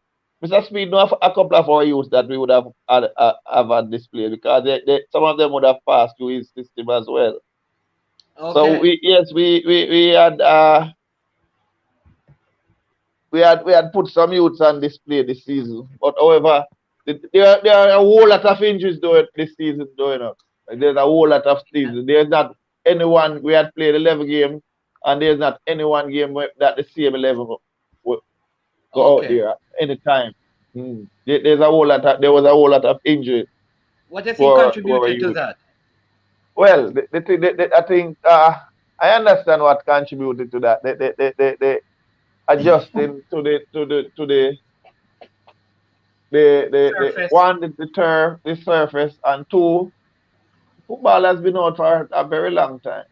Mr. Speed know a couple of our youths that we would have had display because some of them would have passed through his system as well. So Okay. we had we had put some youths on display this season. But however, there are a whole lot of injuries doing this season going on. Like, there's a whole lot of season. There's not anyone we had played 11 games. and there's not any one game that the same 11 will go out Okay. there anytime. There was a whole lot of injury What has he for our contributed to youth. that? Well, I think I understand what contributed to that. The adjusting to the Surface. one the turf, the surface, and two, football has been out for a very long time,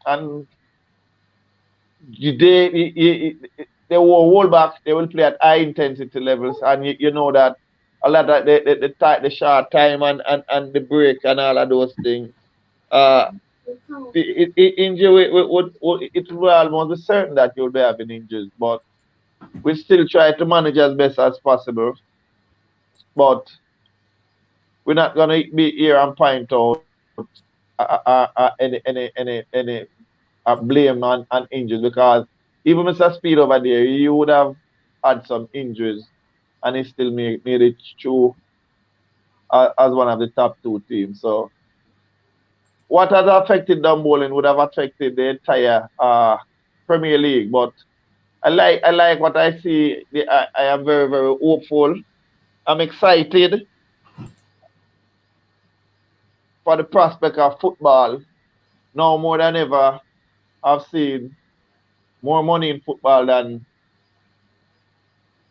and they will hold back. They will play at high intensity levels, and you know that a lot of the short time and the break and all of those things. Uh, Injury it will almost be certain that you'll be having injuries, but we still try to manage as best as possible. But we're not gonna be here and point out any blame on injuries, because even Mr. Speed over there, he would have had some injuries and he still made it through as one of the top two teams. So what has affected Dunbowling would have affected the entire Premier League. But I like what I see. I am very, very hopeful. I'm excited for the prospect of football. Now more than ever, I've seen more money in football than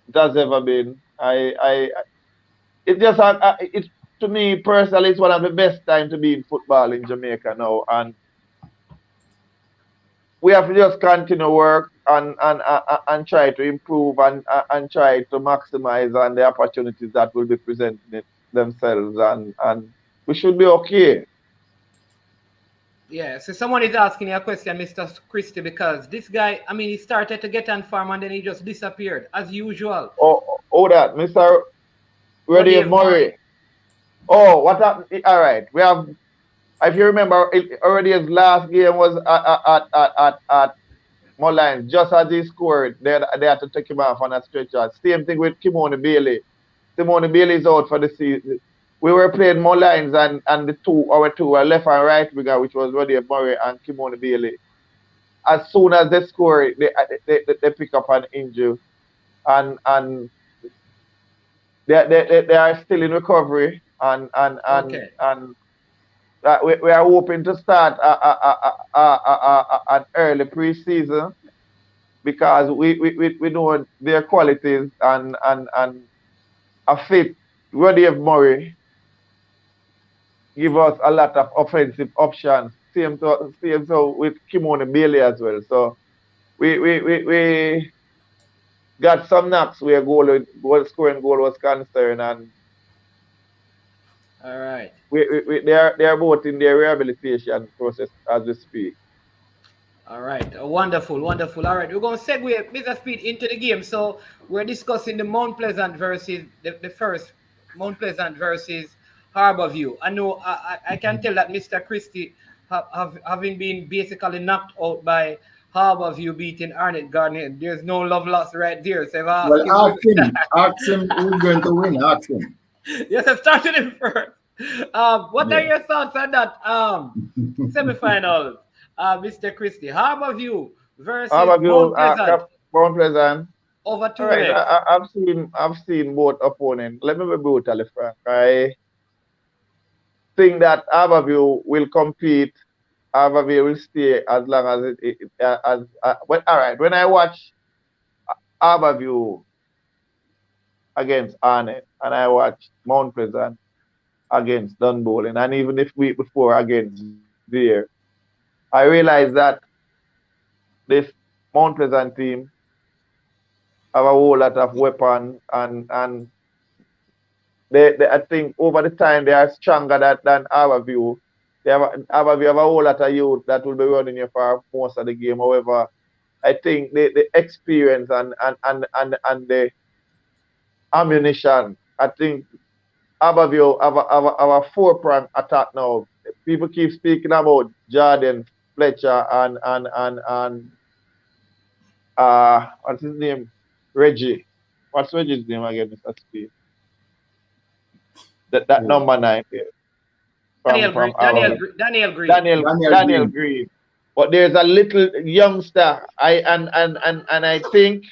it has ever been. It just it to me personally, it's one of the best time to be in football in Jamaica now, and we have to just continue work and try to improve and try to maximize on the opportunities that will be presenting themselves, and we should be okay. Yeah, so someone is asking you a question, Mr. Christie, because this guy, I mean, he started to get on farm and then he just disappeared, as usual. Oh, that Mr. Reddy Rodave Murray. Murray. Oh, what happened? All right, we have. If you remember, already his last game was at Mullines. Just as he scored, they had to take him off on a stretcher. Same thing with Kimoni Bailey. Simone Bailey is out for the season. We were playing Mullines, and our two were left and right winger, which was Roddy Murray and Kimoni Bailey. As soon as they score, they pick up an injury, and they are still in recovery, Okay. and we are hoping to start an early preseason, because we know their qualities, and a fit Roddy Murray give us a lot of offensive options. Same so with Kimoni Bailey as well. So we got some knocks where goal was concerned, and All right. they are both in their rehabilitation process as we speak. All right. Wonderful, wonderful. All right. We're going to segue Mr. Speed into the game. So we're discussing the Mount Pleasant versus the first Mount Pleasant versus Harborview. I know I can tell that Mr. Christie having been basically knocked out by Harborview beating Arnett Gardner. There's no love lost right there. So if I ask Well, him who's ask him who's going to win. Ask him. yes, I've started him first. What are Yeah. your thoughts on that semifinals, Mr. Christie? Harborview How versus about Mount you, Pleasant Mount Pleasant? over All two right, legs. I've seen both opponents. Let me be brutally frank. I think that Harborview will compete. Harborview will stay as long as as well. All right, when I watch Harborview against Arnett, and I watch Mount Pleasant against Dunbowling, and even if week before against Veer, I realize that this Mount Pleasant team have a whole lot of weapons, and I think over the time they are stronger than our view. Our view have a whole lot of youth that will be running here for most of the game. However, I think the experience and the ammunition, I think Aberville have a four-prong attack now. People keep speaking about Jordan Fletcher and what's his name? Reggie. What's Reggie's name again, Mr. Speed? That Oh, number 9 there Daniel from Green. Aberville. Daniel Green. Daniel Daniel Daniel Green. Green. But there's a little youngster. And I think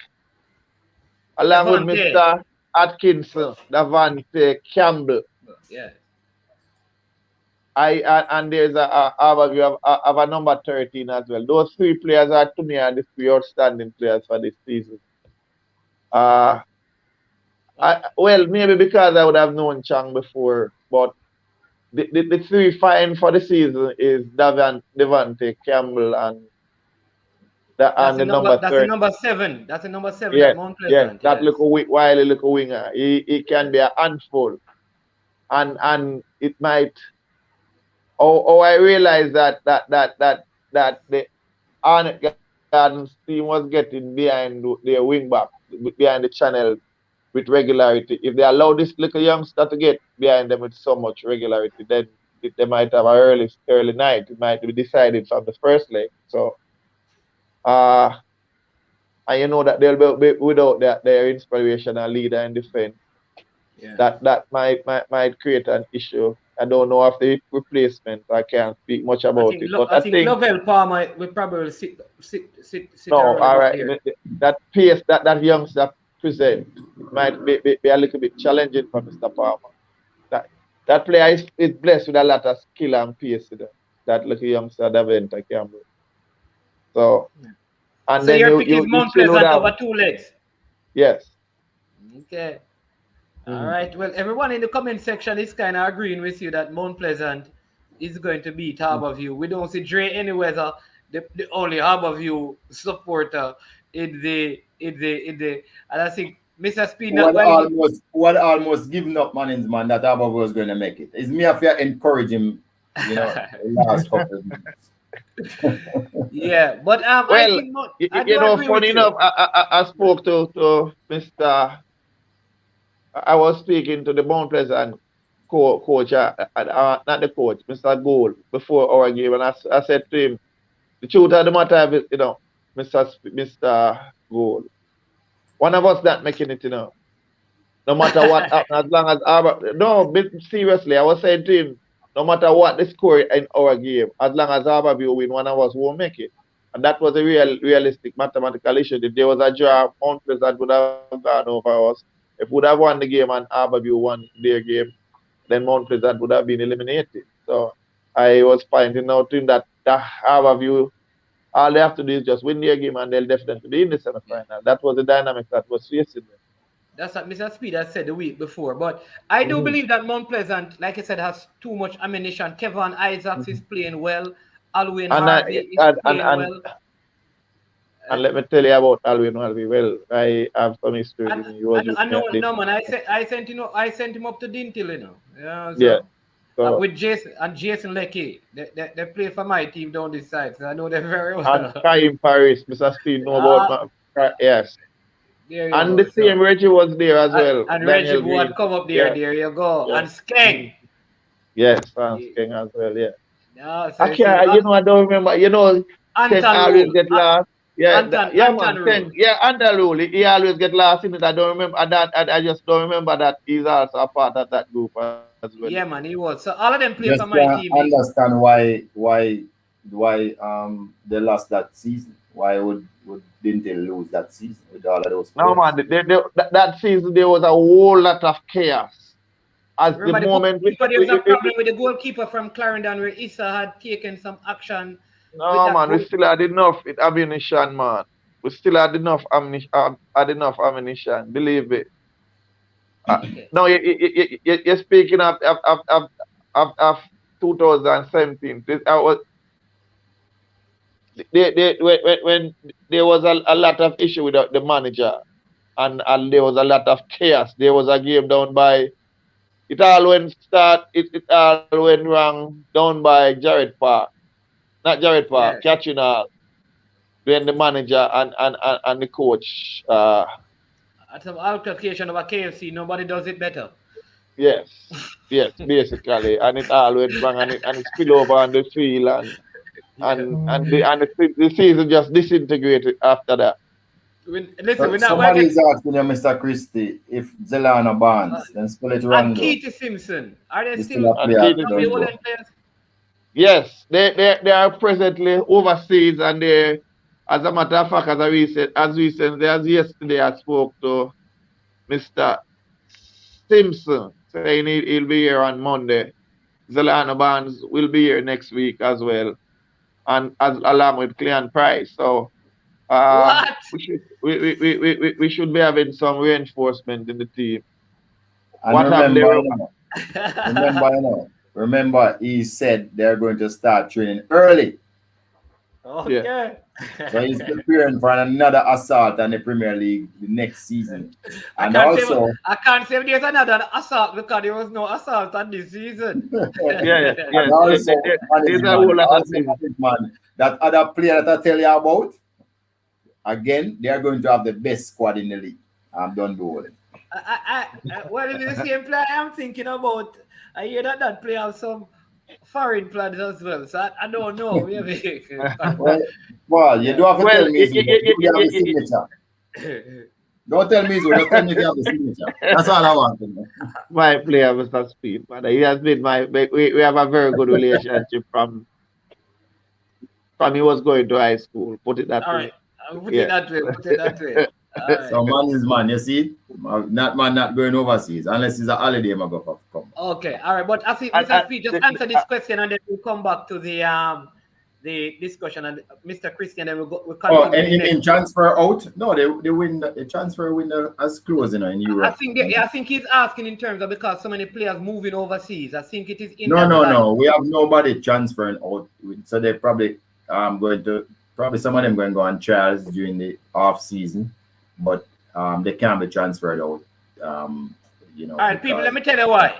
along with Devante. Mr. Atkinson, Davante Campbell. Yeah. And there's a overview of a number 13 as well. Those three players are to me are the three outstanding players for this season. Uh well, maybe because I would have known Chang before, but the three fighting for the season is Devante Campbell and the number That's the 30. number 7. That's the number 7 at Yes, Mount yes, Pleasant. that Yes. little wily little winger. He can be a handful, and it might. Oh, I realized that the Arnett Gardens team was getting behind their wing back, behind the channel with regularity. If they allow this little youngster to get behind them with so much regularity, then they might have an early night. It might be decided from the first leg. So, uh, and you know that they'll be without their inspirational leader in defense. Yeah. That might create an issue. I don't know if the replacement. I can't speak much about it, but I I think think Lovell Palmer will probably sit no. around the All back right, there. that pace that youngster present might be a little bit challenging for Mr. Palmer. That that player is blessed with a lot of skill and pace. That little youngster Daventa Campbell. So and So then your pick is you Mount still would Pleasant have over 2 legs. yes. Okay. All Mhm. right. Well, everyone in the comment section is kind of agreeing with you that Mount Pleasant is going to beat Harborview. We don't see Dre anywhere, the only Harborview supporter in the. And I think Mr. Speed not well. What almost giving up man that Abba was going to make it. It's me if you encourage him, the last couple of minutes. Yeah, but I Well, think I do agree funny with you. enough, I spoke to Mr. I was speaking to the Mount Pleasant coach, not the coach, Mr. Gould, before our game, and I said to him, the truth of the matter is, Mr. Gould, one of us not making it, no matter what happens, as long as seriously, I was saying to him, no matter what the score in our game, as long as Harborview win, one of us won't make it. And that was a realistic mathematical issue. If there was a draw, Mount Pleasant would have gone over us. If we would have won the game and Harborview won their game, then Mount Pleasant would have been eliminated. So I was pointing out to him that Harborview, all they have to do is just win their game and they'll definitely be in the semi-final. That was the dynamic that was facing them. That's what Mr. Speed has said the week before. But I do believe that Mount Pleasant, like I said, has too much ammunition. Kevin Isaacs is playing well. Alwyn And Harvey is playing well. and let me tell you about Alwyn Harvey. Well, I have some history with him. He was with I me know, at no man. I sent him up to Dintil, Yeah. So, yeah. So with Jason Leckie, they play for my team down this side, so I know them very well. and Kaim Paris, Mr. Speed know about yes. There you And go. the same Reggie was there as well. And Daniel Reggie Green. would come up there. Yeah. There you go. Yeah. And Skeng. Yes, and Skeng as well, yeah. Yeah, so I can't, I don't remember. Skeng Anton always Rule. get lost. Yeah, Anton man. Rule. Skeng, Anton Rule, he always get lost in it. I don't remember that. I just don't remember that he's also a part of that group as well. Yeah, man, he was. So all of them play Just for my can't team. understand why they lost that season. Why didn't they lose that season with all of those players? No, man, that season there was a whole lot of chaos. As Remember the moment there was a problem with the goalkeeper from Clarendon where Issa had taken some action. no, man, we still had enough ammunition, man. We still had enough ammunition. Believe it. Okay. No, you're speaking of 2017. When there was a lot of issue with the manager, and there was a lot of chaos. There was a game down by. It all went wrong down by Jared Park, not Jared Park, Yeah. Catching Hall. When the manager and the coach. At some altercation over KFC, nobody does it better. Yes, basically, and it all went wrong, and it spilled over on the field, the season just disintegrated after that. Somebody is asking you, Mr. Christie, if Zelana Barnes, then spell it wrong. And Keith Simpson, are they He's still still a player. players? Yes, they are presently overseas, and they, as a matter of fact, as yesterday, I spoke to Mr. Simpson, saying he'll be here on Monday. Zelano Barnes will be here next week as well, and as along with Cleon Price. So What? we should be having some reinforcement in the team. And What happened remember, there? remember, he said they're going to start training early. Yeah. Okay. So he's preparing for another assault on the Premier League the next season. I And can't say also, I can't say there's another assault because there was no assault on this season. Yeah. and also, There's a whole lot of things. management, that other player that I tell you about, again, they are going to have the best squad in the league. I'm done doing Well, if it's the same player I'm thinking about, I hear that player have some foreign plans as well. So I don't know. Maybe. Well, you do have to Well, tell me, so you have the signature. Don't tell me, so just tell me if you have the signature. That's all I want to know. my player, Mr. Speed, but he has been we have a very good relationship from he was going to high school. Put it that All way. right. I'll put Yeah. it that way. Put it that way. All right. So man is man, you see? Not going overseas unless it's a holiday, I go for come. Okay. All right. But I think Mr. Speed just answer this question and then we'll come back to the discussion and Mr. Christian, then we'll continue. Oh, and in transfer out? No, they win the transfer window as close, in I Europe. think he's asking in terms of because so many players moving overseas. I think it is in No. We have nobody transferring out. So they probably some of them going to go on trials during the off season, but they can't be transferred out. All right, people, let me tell you why.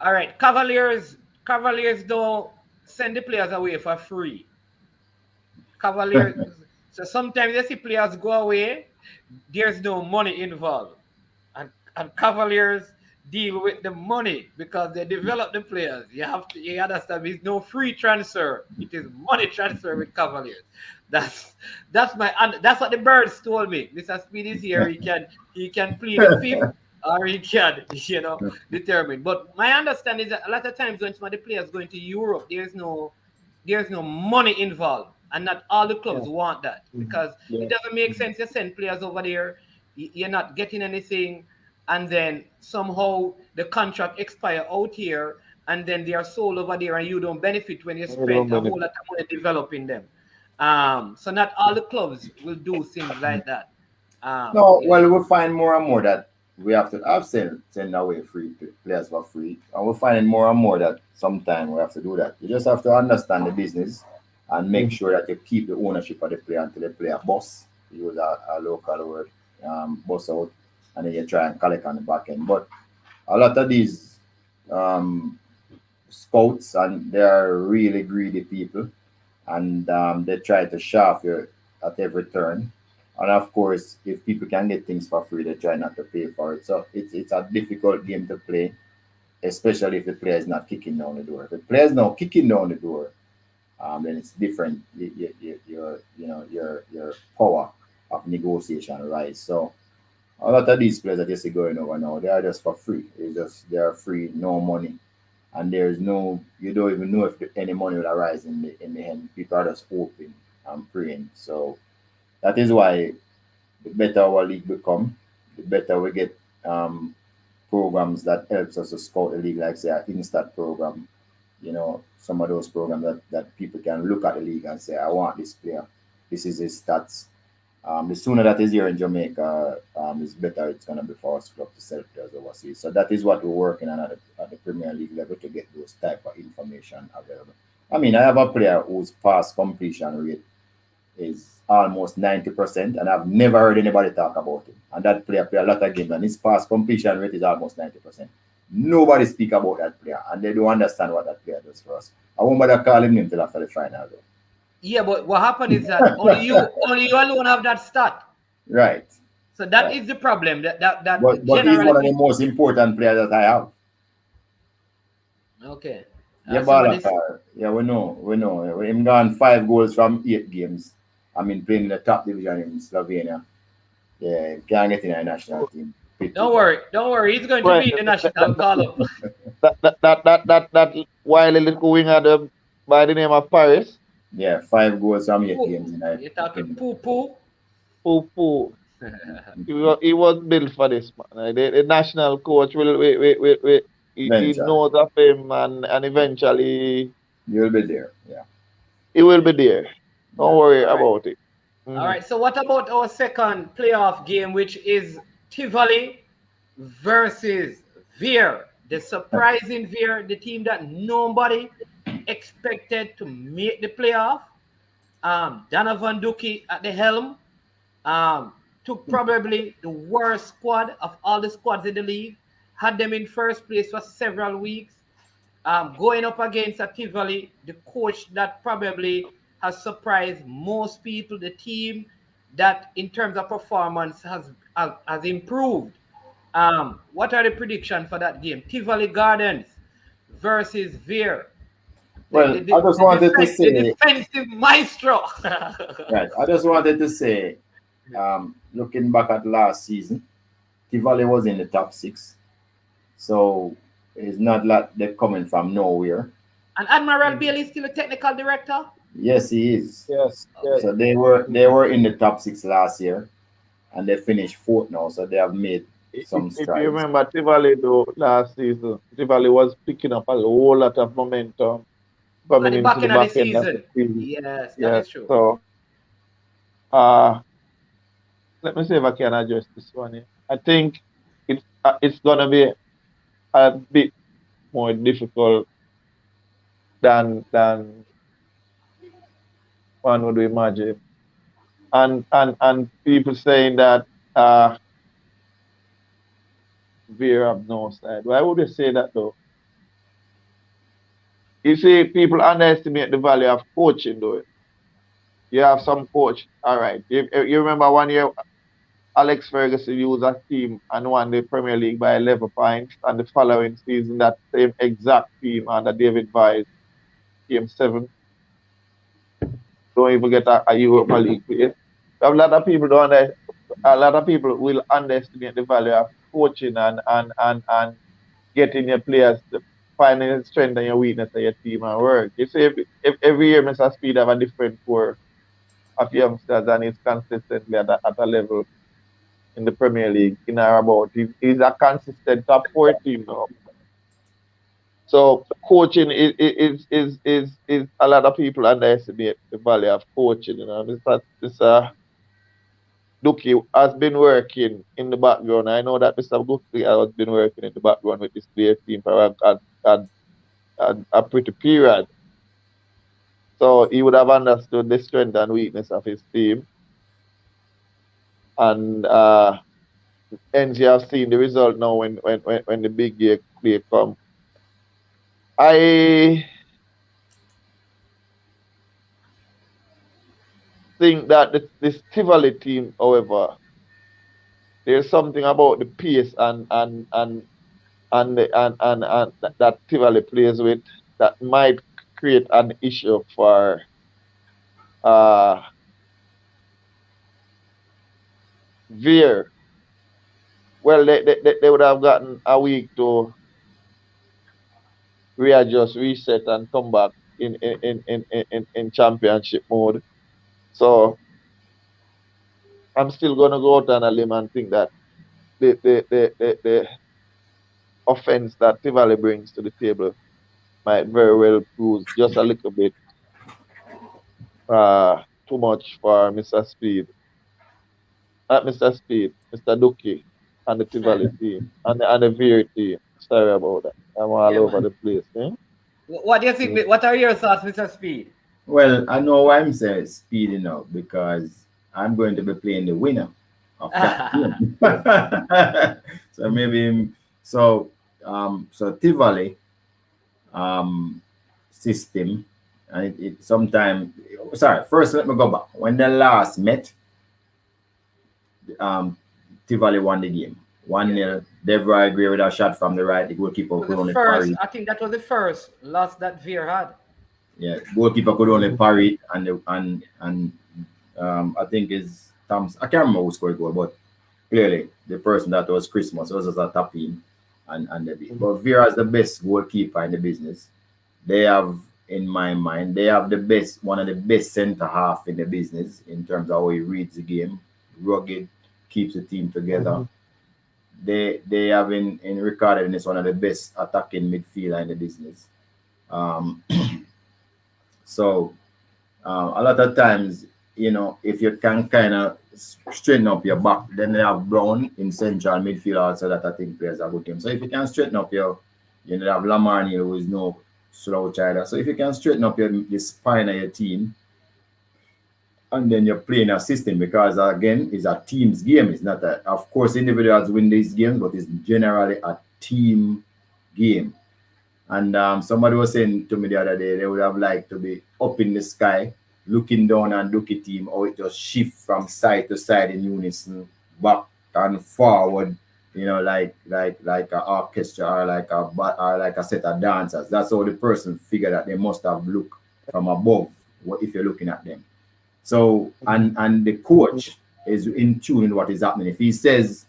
All right, Cavaliers don't send the players away for free. Cavaliers, so sometimes you see players go away, there's no money involved. And Cavaliers deal with the money because they develop the players. You understand, it's no free transfer. It is money transfer with Cavaliers. That's what the birds told me. Mr. Speed is here. He can plead the fifth or he can, determine. But my understanding is that a lot of times when some of the players going to Europe, there's no money involved. And not all the clubs want that because it doesn't make sense to send players over there. You're not getting anything, and then somehow the contract expire out here, and then they are sold over there, and you don't benefit when you spend a whole lot of money developing them. So not all the clubs will do things like that. We'll find more and more that we have to send away free players for free, and we're finding more and more that sometimes we have to do that. You just have to understand the business and make sure that you keep the ownership of the player until the player boss. Use a local word, boss out, and then you try and collect on the back end. But a lot of these scouts, and they are really greedy people, and they try to shaft you at every turn. And of course, if people can get things for free, they try not to pay for it. So it's a difficult game to play, especially if the player is not kicking down the door. If the player is not kicking down the door, then it's different. Your power of negotiation rise. So a lot of these players that you see going over now, they are just for free. They are free, no money, and there's you don't even know if any money will arise in the end. People are just hoping and praying. So that is why the better our league become, the better we get programs that helps us to scout the league, like say our Instat program. Some of those programs that people can look at the league and say, I want this player. This is his stats. The sooner that is here in Jamaica, it's better it's going to be for us club to sell players overseas. So that is what we're working on at the Premier League level to get those type of information available. I mean, I have a player whose pass completion rate is almost 90%, and I've never heard anybody talk about him. And that player play a lot of games, and his pass completion rate is almost 90%. Nobody speak about that player, and they don't understand what that player does for us. I won't bother calling him till after the final, though. Yeah, but what happened is that only you alone have that stat. Right. So that is the problem. But he's one of the most important players that I have. Okay. We know. Him gone 5 goals from 8 games. I mean, playing in the top division in Slovenia. Yeah, can't get in a national team. Don't worry. He's going to be in the national call-up. That while a little winger, by the name of Paris. Yeah, 5 goals from 8 games Poo. in the You talking Premier poo poo? Poo. He was built for this, man. The national coach will he Eventually, knows of him, and eventually you'll be there. Yeah, he will be there. Don't yeah. worry All right. about it. All Mhm. right. So what about our second playoff game, which is Tivoli versus Veer? The surprising Veer, the team that nobody expected to make the playoff. Donovan Duki at the helm. Took probably the worst squad of all the squads in the league. Had them in first place for several weeks. Going up against a Tivoli, the coach that probably has surprised most people, the team that in terms of performance has improved. What are the predictions for that game? Tivoli Gardens versus Veer. The, the, Well, the, I just the, wanted to the say, defensive maestro. right. I just wanted to say, looking back at last season, Tivoli was in the top 6, so it's not like they're coming from nowhere. And Admiral Bailey is still a technical director. Yes, he is. Yes, yes. So they were in the top 6 last year, and they finished fourth now. So they have made some If you strides. remember Tivoli though last season, Tivoli was picking up a whole lot of momentum At coming the into back the end of the back end of the season. season. Yes, that Yeah. is true. So uh let me see if I can address this one here. I think it's gonna be a bit more difficult than one would imagine. And people saying that Vera have no side. Why would they say that though? You see, people underestimate the value of coaching though. You have some coach, all right. You remember one year Alex Ferguson used a team and won the Premier League by 11 points, and the following season that same exact team under David Vise came seventh. Don't even get a Europa League place. A lot of people don't under, a lot of people will underestimate the value of coaching and getting your players to finding your strength and your weakness of your team and work. You see, if every year Mr. Speed have a different core of youngsters and he's consistently at a level in the Premier League in or about. He's a consistent top 4 team now. So coaching is a lot of people underestimate the value of coaching. You know, this Duki has been working in the background. I know that Mr. Duki has been working in the background with this player team for a pretty period. So he would have understood the strength and weakness of his team. And hence you have seen the result now when the big year play come. I think that this Tivoli team, however, there's something about the pace and that Tivoli plays with that might create an issue for uh Veer. Well, they would have gotten a week to readjust, reset, and come back in championship mode. So I'm still gonna go out on a limb and think that the offense that Tivoli brings to the table might very well prove just a little bit too much for Mr. Speed. Not Mr. Speed, Mr. Duki and the Tivoli team and the Veer team. Sorry about that. I'm all Yeah, over man. the place. Eh? What do you think? What are your thoughts, Mr. Speed? Well, I know why I'm saying speeding up because I'm going to be playing the winner of that game. So maybe so Tivoli system and it sometime sorry, first let me go back. When they last met, um Tivoli won the game. 1-0. Deborah agree with a shot from the right. The goalkeeper Was could the only first. parry. I think that was the first loss that Veer had. Yeah, goalkeeper could only parry and I think is Tom's. I can't remember who scored the goal, but clearly the person that was Christmas was just a tap in and the beat. But Vera is the best goalkeeper in the business. They have in my mind. They have the best, one of the best centre half in the business in terms of how he reads the game. Rugged, keeps the team together. They have in recorded this one of the best attacking midfielder in the business. Um, so a lot of times, if you can kind of straighten up your back, then they have Brown in central midfield also that I think plays a good game. So if you can straighten up they have Lamar Neal who is no slouch either. So if you can straighten up the spine of your team, and then you're playing a system because again, it's a team's game. It's not of course, individuals win these games, but it's generally a team game. And somebody was saying to me the other day, they would have liked to be up in the sky, looking down and look at team, or it just shift from side to side in unison, back and forward, like an orchestra or like a set of dancers. That's how the person figured that they must have looked from above. If you're looking at them. So and the coach is in tune in what is happening. If he says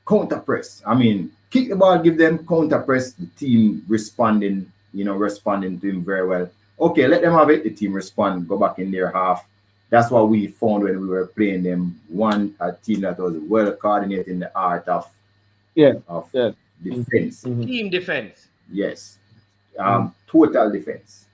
counter press, I mean, kick the ball, give them counter press, the team responding to him very well. Okay, let them have it, the team respond, go back in their half. That's what we found when we were playing them. A team that was well coordinated in the art of defense. Team defense. Yes. Total defense.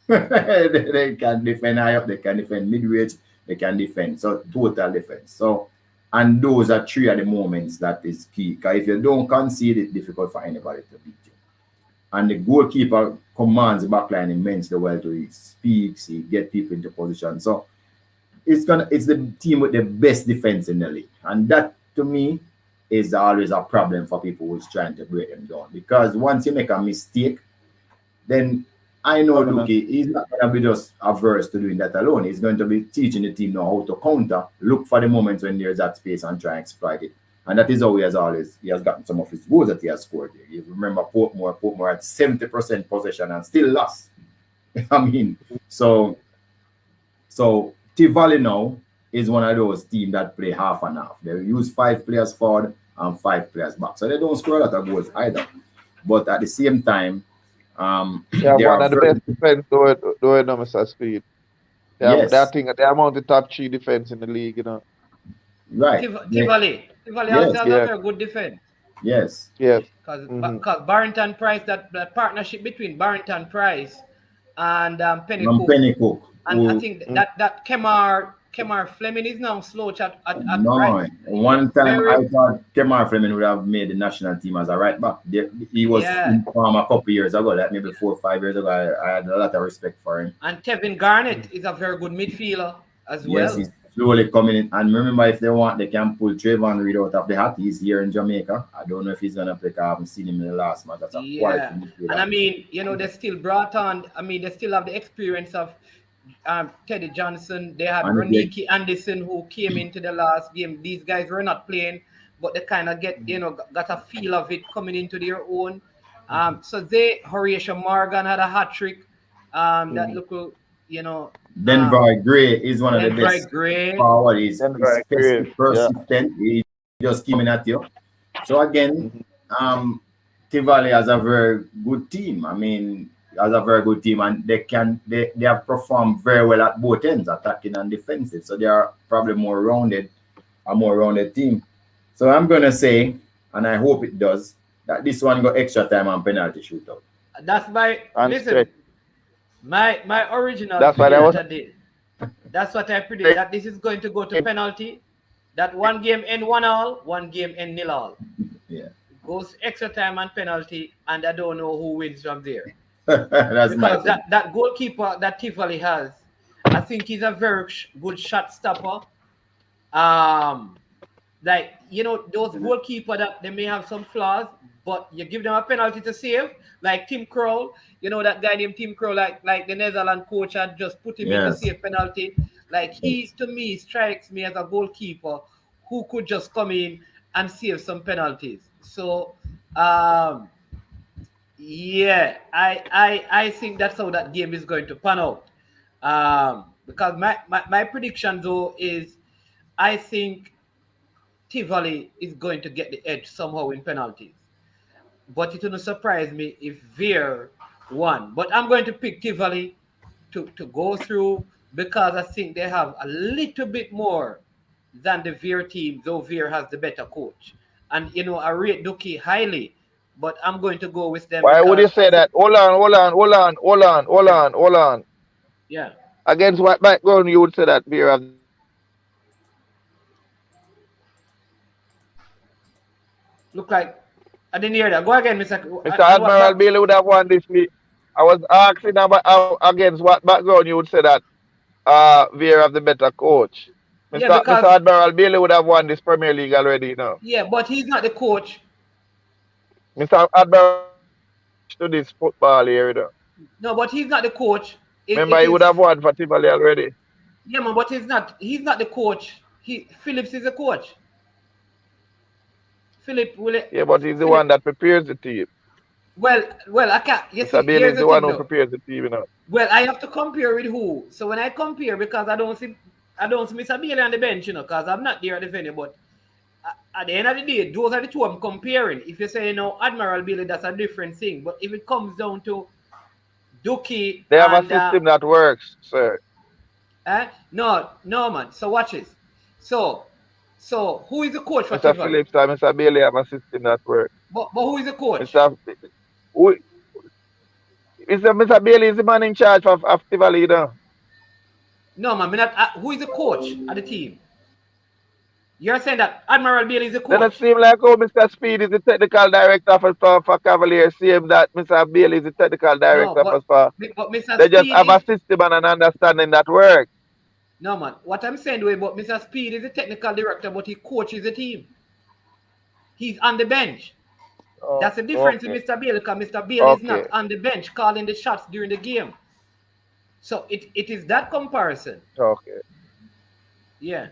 They can defend high up, they can defend mid-range, they can defend. So total defense. So, and those are three of the moments that is key. Because if you don't concede, it's difficult for anybody to beat you. And the goalkeeper commands the backline immensely well. He speaks, he get people into position. So it's the team with the best defense in the league. And that to me is always a problem for people who's trying to break them down. Because once you make a mistake, then I know Luki, he's not going to be just averse to doing that alone. He's going to be teaching the team now how to counter, look for the moments when there's that space and try and exploit it. And that is how he has gotten some of his goals that he has scored. You remember Portmore had 70% possession and still lost. I mean, so Tivoli now is one of those teams that play half and half. They use 5 players forward and 5 players back. So they don't score a lot of goals either. But at the same time, one of the best defense doing Mr. Speed. Yes. They among the top 3 defense in the league, Right. Tivoli has a very good defense. Yes. Because Barrington Price, that partnership between Barrington Price and Pennycook. And I think that Kemar Fleming is now slouch at right. One time I thought Kemar Fleming would have made the national team as a right back. He was in form a couple years ago, like maybe 4 or 5 years ago. I had a lot of respect for him. And Kevin Garnett is a very good midfielder as well. Yes, he's slowly coming in. And remember, if they want, they can pull Trayvon Reed out of the hat. He's here in Jamaica. I don't know if he's gonna play. I haven't seen him in the last match. That's a quality midfielder. And I mean, they still brought on. I mean, they still have the experience of Teddy Johnson. They have Roniki Anderson who came into the last game. These guys were not playing, but they kind of got a feel of it coming into their own. So Horatio Morgan had a hat trick. That look, Denver Gray is one of the best forward. He's persistent. He just came in at you. So again, Tivoli has a very good team. I mean, has a very good team, and they have performed very well at both ends, attacking and defensive. So they are probably a more rounded team. So I'm gonna say, and I hope it does, that this one got extra time and penalty shootout. That's my original. That's what That's what I predict. That this is going to go to penalty. That one game end 1-1, one game end 0-0. Yeah. It goes extra time and penalty, and I don't know who wins from there. That's because that goalkeeper that Tivoli has, I think he's a very good shot stopper. Those goalkeepers that they may have some flaws, but you give them a penalty to save, like Tim Krul. That guy named Tim Krul, like the Netherlands coach had just put him in to save penalty. Like to me, strikes me as a goalkeeper who could just come in and save some penalties. So I think that's how that game is going to pan out. Because my prediction though is I think Tivoli is going to get the edge somehow in penalties. But it wouldn't surprise me if Veer one. But I'm going to pick Tivoli to go through because I think they have a little bit more than the Veer team, though Veer has the better coach. And you know, I rate Duki highly, but I'm going to go with them Why would you because I say think, that? Hold on. yeah. Against what background you would say that Beer have the better coach? Look like I didn't hear that. Go again, Mr. Mr. And what Admiral back? Bailey would have won this week. I was asking about against what background you would say that Beer have the better coach. Yeah, Mr. because Admiral Bailey would have won this Premier League already, you know. yeah, but he's not the coach. Mr. Admiral is not the coach to this football here, you know. No, but he's not the coach. Remember, It he would have is won for Tivoli already. yeah, man, but he's not the coach. Phillips is the coach. Philip will it, Yeah, but he's the Philip one that prepares the team. well I can't you Mr. see Bailey here's is the the one thing who though. prepares the team, you know. Well, I have to compare with who. So when I compare, because I don't see Mr. Bailey on the bench, because I'm not there at the venue. But at the end of the day, those are the two I'm comparing. If you say Admiral Bailey, that's a different thing. But if it comes down to Duki They have a and system that works, sir. no, no man. So watch this. So who is the coach for Mr. Tivoli? Phillips and Mr. Bailey have a system that works. But who is the coach? Mr. Who, Mr. Bailey is the man in charge of Tivoli, you know. No man, who is the coach of the team? You're saying that Admiral Bailey is the Then it coach? seems like Mr. Speed is the technical director for Cavaliers, same that Mr. Bailey is the technical No, director for. but Mr. They just Speed have a is system and an understanding that works. no man. What I'm saying though, but Mr. Speed is the technical director, but he coaches the team. He's on the bench. Oh, That's the difference with okay, Mr. Bailey, because Mr. Bailey is okay, not on the bench calling the shots during the game. So it is that comparison. okay, Yeah.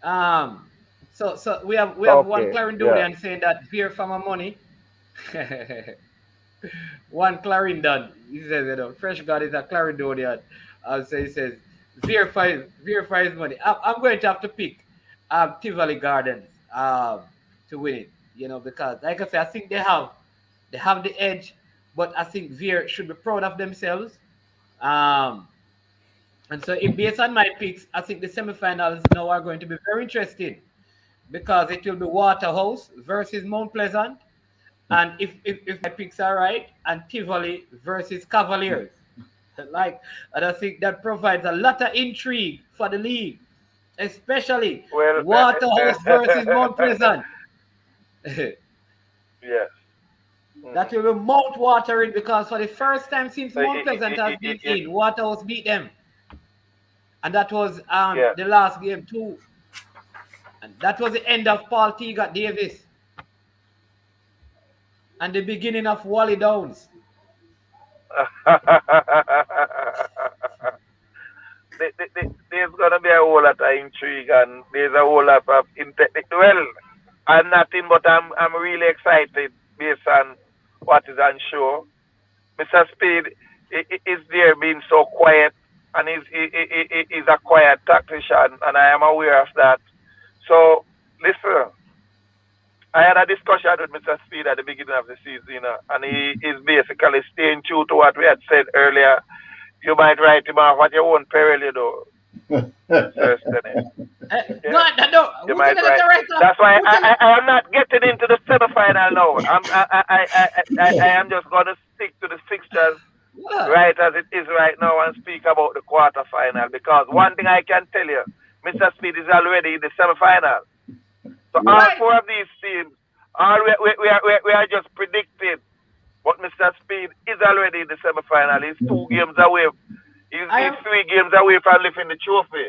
Um. So we have one okay, yeah. Clarendonian saying that beer for my money. One Clarendon. He says, Fresh God is a Clarendonian. So he says, verify his money. I'm going to have to pick Tivoli Gardens to win it. Because like I said, I think they have the edge, but I think Veer should be proud of themselves. Um, and so, if based on my picks, I think the semifinals now are going to be very interesting because it will be Waterhouse versus Mount Pleasant, and if my picks are right, and Tivoli versus Cavaliers. And I think that provides a lot of intrigue for the league, especially Well, Waterhouse versus Mount Pleasant. yes. That will be mouth watering because for the first time since Mount Pleasant has been It, in, Waterhouse beat them, and that was yeah. the last game too, and that was the end of Paul Teagat Davis and the beginning of Wally Downs. There's gonna be a whole lot of intrigue and there's a whole lot of well, I'm nothing but I'm really excited based on what is on show. Mr. Speed is there being so quiet and he's a quiet tactician and I am aware of that. So listen, I had a discussion with Mr. Speed at the beginning of the season, and he is basically staying true to what we had said earlier. You might write him off at your own peril, First, No, you who might tell you write. that That's why Who tell you? I am not getting into the semi-final now. I am just going to stick to the fixtures What? right as it is right now and speak about the quarter-final. Because one thing I can tell you, Mr. Speed is already in the semi-final. So all Right. four of these teams, we are just predicting. But Mr. Speed is already in the semi-final. He's 2 games away. He's 3 games away from lifting the trophy.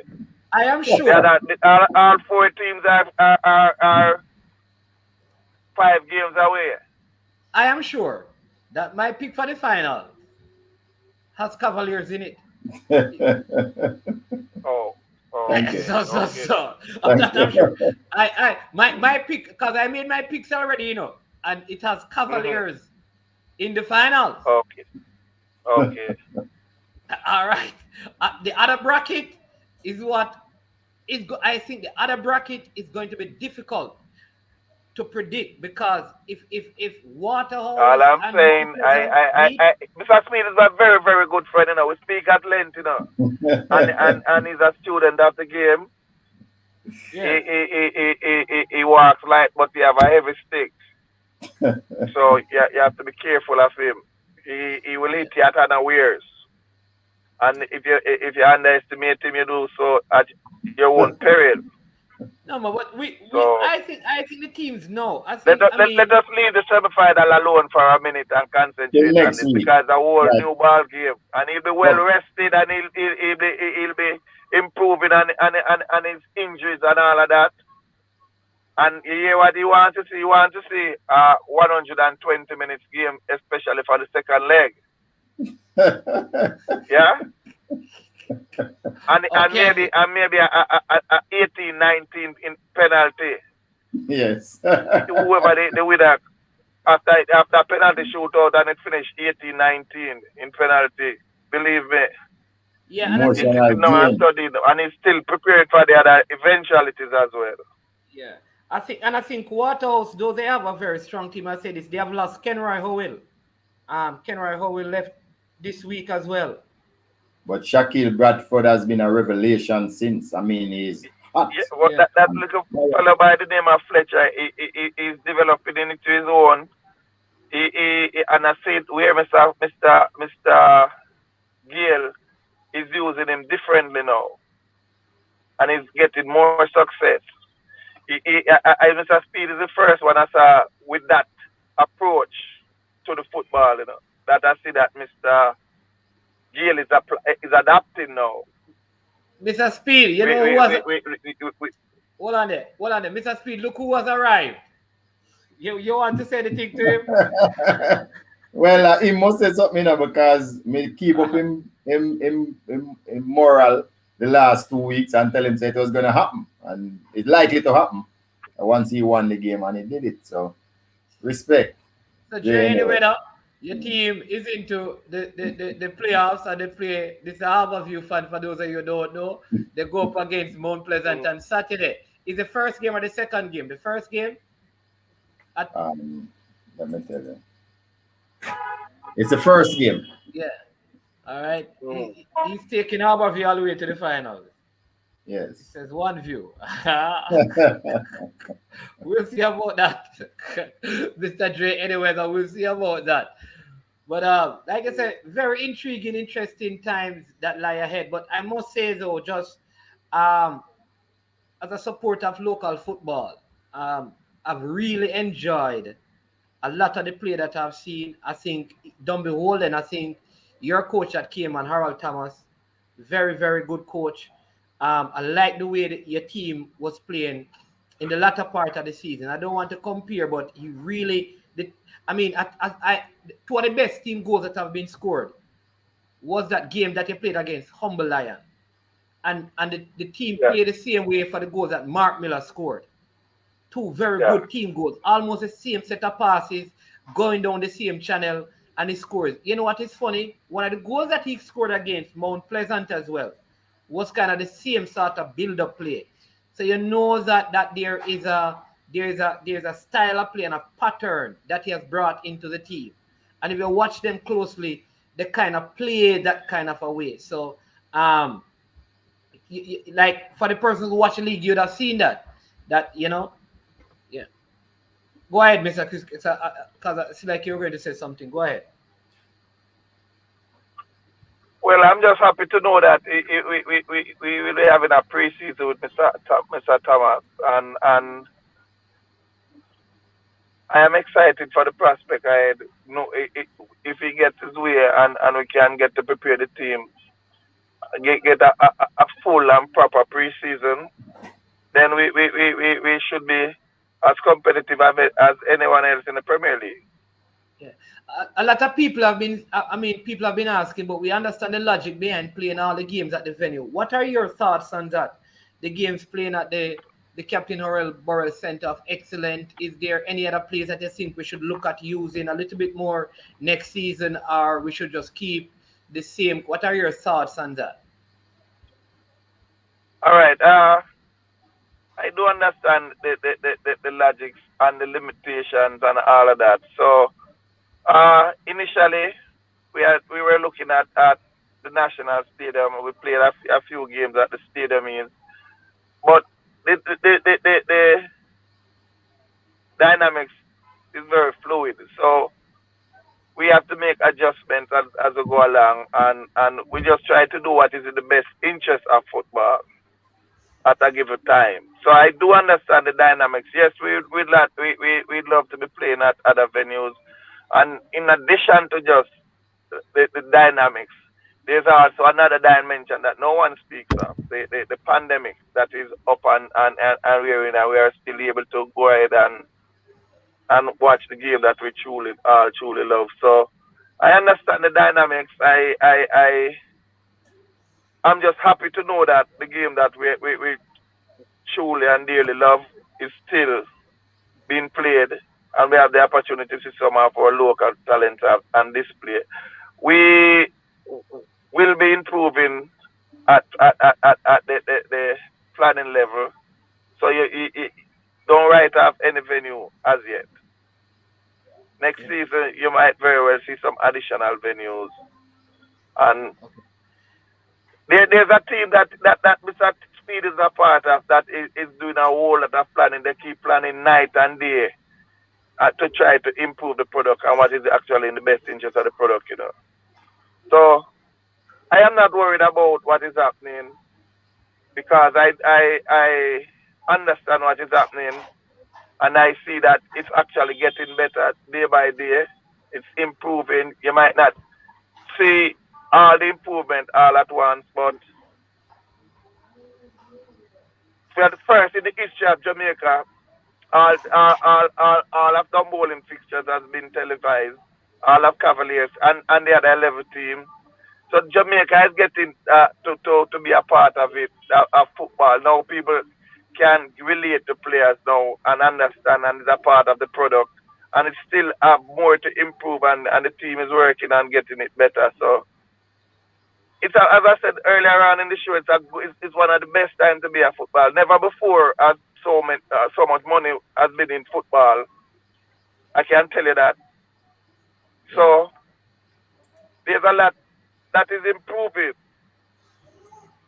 I am Yeah, sure. all 4 teams are 5 games away. I am sure that my pick for the final has Cavaliers in it. Oh, Thank okay. you. So Thank I'm you. sure. My pick, because I made my picks already, and it has Cavaliers in the finals. Okay. All right. The other bracket is what is. I think the other bracket is going to be difficult to predict because if All Waterhouse I'm and Mount saying, Pleasant meet, Mr. Smith is a very, very good friend, you know. We speak at length, you know, and he's a student of the game. yeah. He walks light, but he have a heavy stick. So you have to be careful of him. He will hit you at unawares, and if you underestimate him, you do so at your own peril. No, but we So I think the teams know. let us leave the semi-final alone for a minute and Till concentrate on next this week. because the whole Right. new ball game, and he'll be well But rested, and he'll be improving on his injuries and all of that. And you hear what he wants to see? He wants to see 120 minutes game, especially for the second leg. Yeah, and okay. maybe a 18-19 in penalty. yes. Whoever the winner after penalty shootout and it finished 18-19 in penalty. Believe me, Yeah, and I he's think sitting Emotional now and game. studying, and he's still preparing for the other eventualities as well. yeah. I think Waterhouse, though they have a very strong team, I say this, they have lost Kenroy Howell. Kenroy Howell left this week as well. But Shaquille Bradford has been a revelation since. I mean, he's hot. Yeah, well, Yeah. that little fellow by the name of Fletcher, he's developing it into his own. And I said where Mr. Gill is using him differently now, and he's getting more success. Mr. Speed is the first one I saw with that approach to the football, you know. That I see that Mr. Gill is adapting now. Mr. Speed, you We, know who we, was we, we, we, we, hold on there. Mr. Speed, look who has arrived. You want to say anything to him? Well, he must say something now because me keep up him moral the last 2 weeks and tell him say it was gonna happen and it's likely to happen once he won the game and he did it. So respect. So Yeah, Jay, anyway. anyway, now, your team is into the playoffs and they play this is a Harborview fan for those of you who don't know. They go up against Mount Pleasant on Saturday. Is the first game or the second game? The first game at Let me tell you. It's the first game. yeah. All right. He's taking Harborview all the way to the finals. It Yes. says one view. We'll see about that. Mr. Dre, anyway, so we'll see about that. But like I said, very intriguing, interesting times that lie ahead. But I must say though, just um, as a supporter of local football, I've really enjoyed a lot of the play that I've seen. I think done beholden. I think your coach that came on, Harold Thomas, very, very good coach. I like the way that your team was playing in the latter part of the season. I don't want to compare, but he really did. I mean, two of the best team goals that have been scored was that game that he played against Humble Lion. And the team yeah, played the same way for the goals that Mark Miller scored. Two very yeah. good team goals, almost the same set of passes, going down the same channel, and he scores. You know what is funny? One of the goals that he scored against Mount Pleasant as well was kind of the same sort of build-up play. So you know that there's a style of play and a pattern that he has brought into the team. And if you watch them closely, they kind of play that kind of a way. So like for the person who watch the league, you'd have seen that yeah. Go ahead, Mr. Chris, because it's like you're going to say something. Go ahead. Well, I'm just happy to know that we will be having a preseason with Mr. Thomas, and I am excited for the prospect ahead. No, if he gets his way and we can get to prepare the team, get a full and proper preseason, then we should be as competitive as anyone else in the Premier League. Yeah. A lot of people have been, people have been asking, but we understand the logic behind playing all the games at the venue. What are your thoughts on that? The games playing at the Captain Horrell Burrell Center of Excellent. Is there any other place that you think we should look at using a little bit more next season, or we should just keep the same? What are your thoughts on that? All right. I do understand the logic and the limitations and all of that. So initially we were looking at the national stadium. We played a few games at the stadium, but the dynamics is very fluid. So we have to make adjustments as we go along, and we just try to do what is in the best interest of football at a given time. So I do understand the dynamics. Yes, we'd love to be playing at other venues, and in addition to just the dynamics, there's also another dimension that no one speaks of: the pandemic that is up and we're in, and we are still able to go ahead and watch the game that we truly love. So I understand the dynamics. I'm just happy to know that the game that we truly and dearly love is still being played, and we have the opportunity to see some of our local talents and display. We will be improving at the planning level. So you don't write off any venue as yet. Next season, you might very well see some additional venues. And there's a team that Mr. Speed is a part of that is doing a whole lot of planning. They keep planning night and day to try to improve the product and what is actually in the best interest of the product, So I am not worried about what is happening because I understand what is happening, and I see that it's actually getting better day by day. It's improving. You might not see all the improvement all at once, but for the first in the history of Jamaica, all of the bowling fixtures has been televised, all of Cavaliers and the other level team. So Jamaica is getting to be a part of it, of football. Now people can relate to players now and understand, and is a part of the product. And it still have more to improve, and the team is working on getting it better. So as I said earlier on in the show, it's one of the best times to be a football. Never before has so much money has been in football. I can tell you that. So there's a lot that is improving.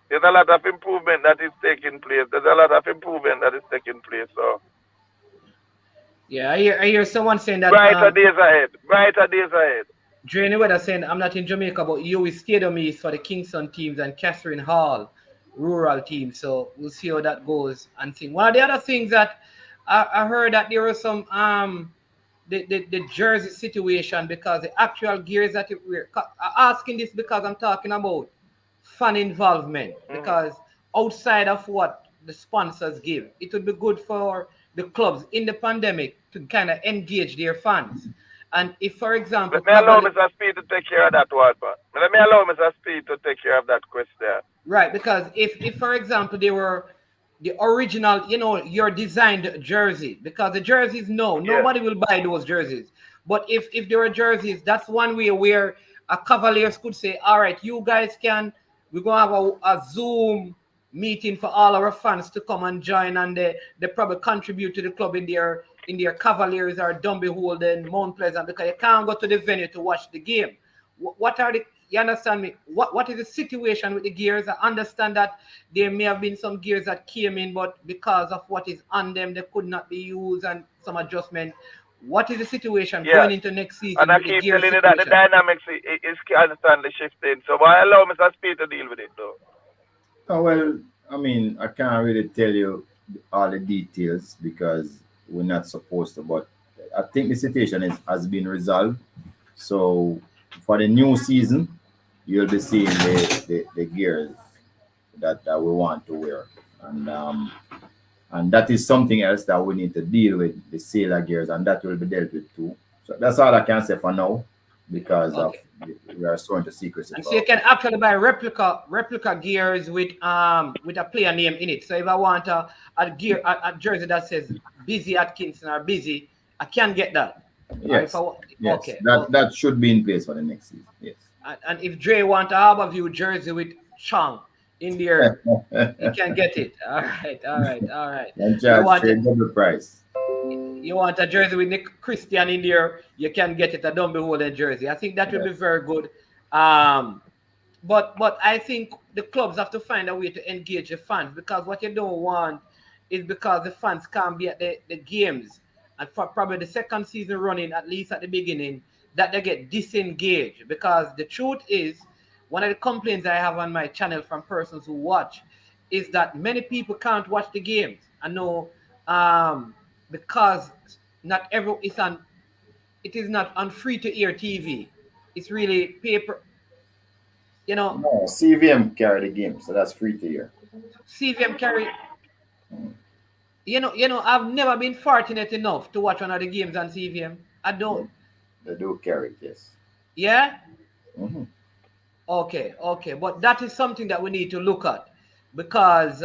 There's a lot of improvement that is taking place. So Yeah, I hear someone saying that brighter days ahead. Dre Weather saying I'm not in Jamaica, but UWI Stadium is for the Kingston teams and Catherine Hall rural team. So we'll see how that goes and think. One of the other things that I heard that there was some the jersey situation, because the actual gears that we're asking this because I'm talking about fan involvement, because outside of what the sponsors give, it would be good for the clubs in the pandemic to kind of engage their fans. And if, for example, let me allow Mr. Speed to take care of that one, but let me allow Mr. Speed to take care of that question. Right, because if for example they were the original, your designed jersey, because the jerseys, nobody will buy those jerseys. But if there are jerseys, that's one way where a Cavaliers could say, all right, you guys we're gonna have a Zoom meeting for all our fans to come and join, and they probably contribute to the club in their Cavaliers or Dumby Holden, Mount Pleasant, because you can't go to the venue to watch the game. What are you understand me? What is the situation with the gears? I understand that there may have been some gears that came in, but because of what is on them, they could not be used and some adjustment. What is the situation going into next season? And I keep telling you that the dynamics is constantly shifting. So I allow Mr. Speed to deal with it, though. Oh, well, I mean, I can't really tell you all the details because we're not supposed to, but I think the situation has been resolved. So for the new season, you'll be seeing the gears that we want to wear. And that is something else that we need to deal with, the sailor gears, and that will be dealt with too. So that's all I can say for now, because we are so into secrecy. And so you can actually buy replica gears with a player name in it. So if I want a jersey that says Busy at Kingston or Busy, I can get that. Yes. Yes. Okay. That should be in place for the next season. Yes. And if Dre want a Harbour View jersey with Chong in there, he can get it. All right. And charge double price. You want a jersey with Nick Christian in there, you can get it a Dumby Holden jersey. I think that will Yeah. be very good. But I think the clubs have to find a way to engage the fans, because what you don't want is because the fans can't be at the games, and for probably the second season running, at least at the beginning, that they get disengaged. Because the truth is, one of the complaints I have on my channel from persons who watch is that many people can't watch the games. I know, because not every it's on it is not on free to air TV. It's really paper, you know. No, CVM carry the game, so that's free to hear. CVM carry. I've never been fortunate enough to watch one of the games on CVM. I Yeah, don't. they do carry it, yes. Yeah. Hmm. Okay. But that is something that we need to look at, because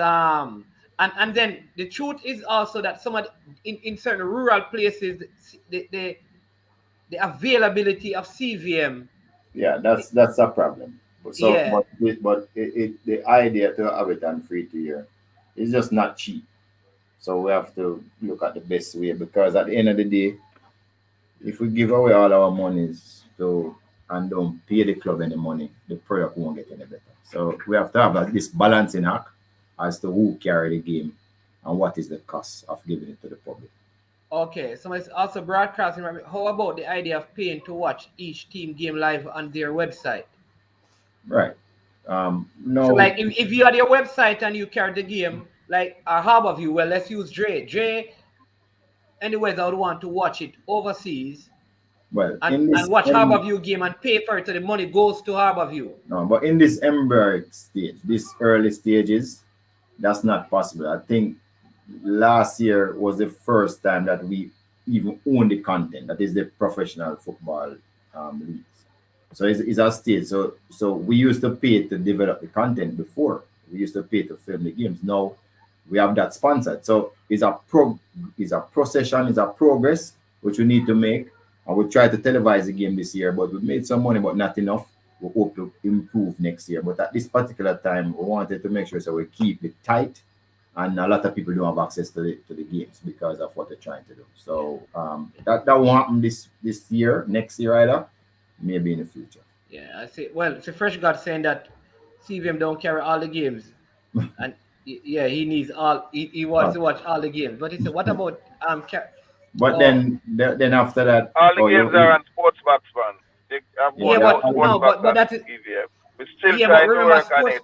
and then the truth is also that some of in certain rural places, the the availability of CVM. Yeah, that's a problem. Yeah. The idea to have it on free to hear is just not cheap. So we have to look at the best way, because at the end of the day, if we give away all our monies to and don't pay the club any money, the product won't get any better. So we have to have this balancing act as to who carry the game and what is the cost of giving it to the public. Okay, so it's also broadcasting. How about the idea of paying to watch each team game live on their website? Right. So, No. like, if you had your website and you carry the game, like a Harbor View, well, let's use Dre. Anyways, I would want to watch it overseas Well, and watch Harbor View game and pay for it, so the money goes to Harbor View. no, but in this embryonic stage, this early stages, that's not possible. I think last year was the first time that we even own the content. That is the professional football leagues. So it's a stage. So we used to pay to develop the content before. We used to pay to film the games. Now we have that sponsored. So it's a procession, it's a progress which we need to make. And we try to televise the game this year, but we made some money, but not enough. We hope to improve next year. But at this particular time, we wanted to make sure so we keep it tight, and a lot of people don't have access to the games because of what they're trying to do. So that won't happen this year, next year either, maybe in the future. Yeah, I see. Well, it's a fresh guy saying that CVM don't carry all the games, and yeah, he needs all. He wants to watch all the games. But he said, what about But oh, then after that, All the oh, games are on Sports Box, man. They have yeah, one yeah, but Sports no, Box but on that is EVM. We're still yeah, but trying to remember work on sports. it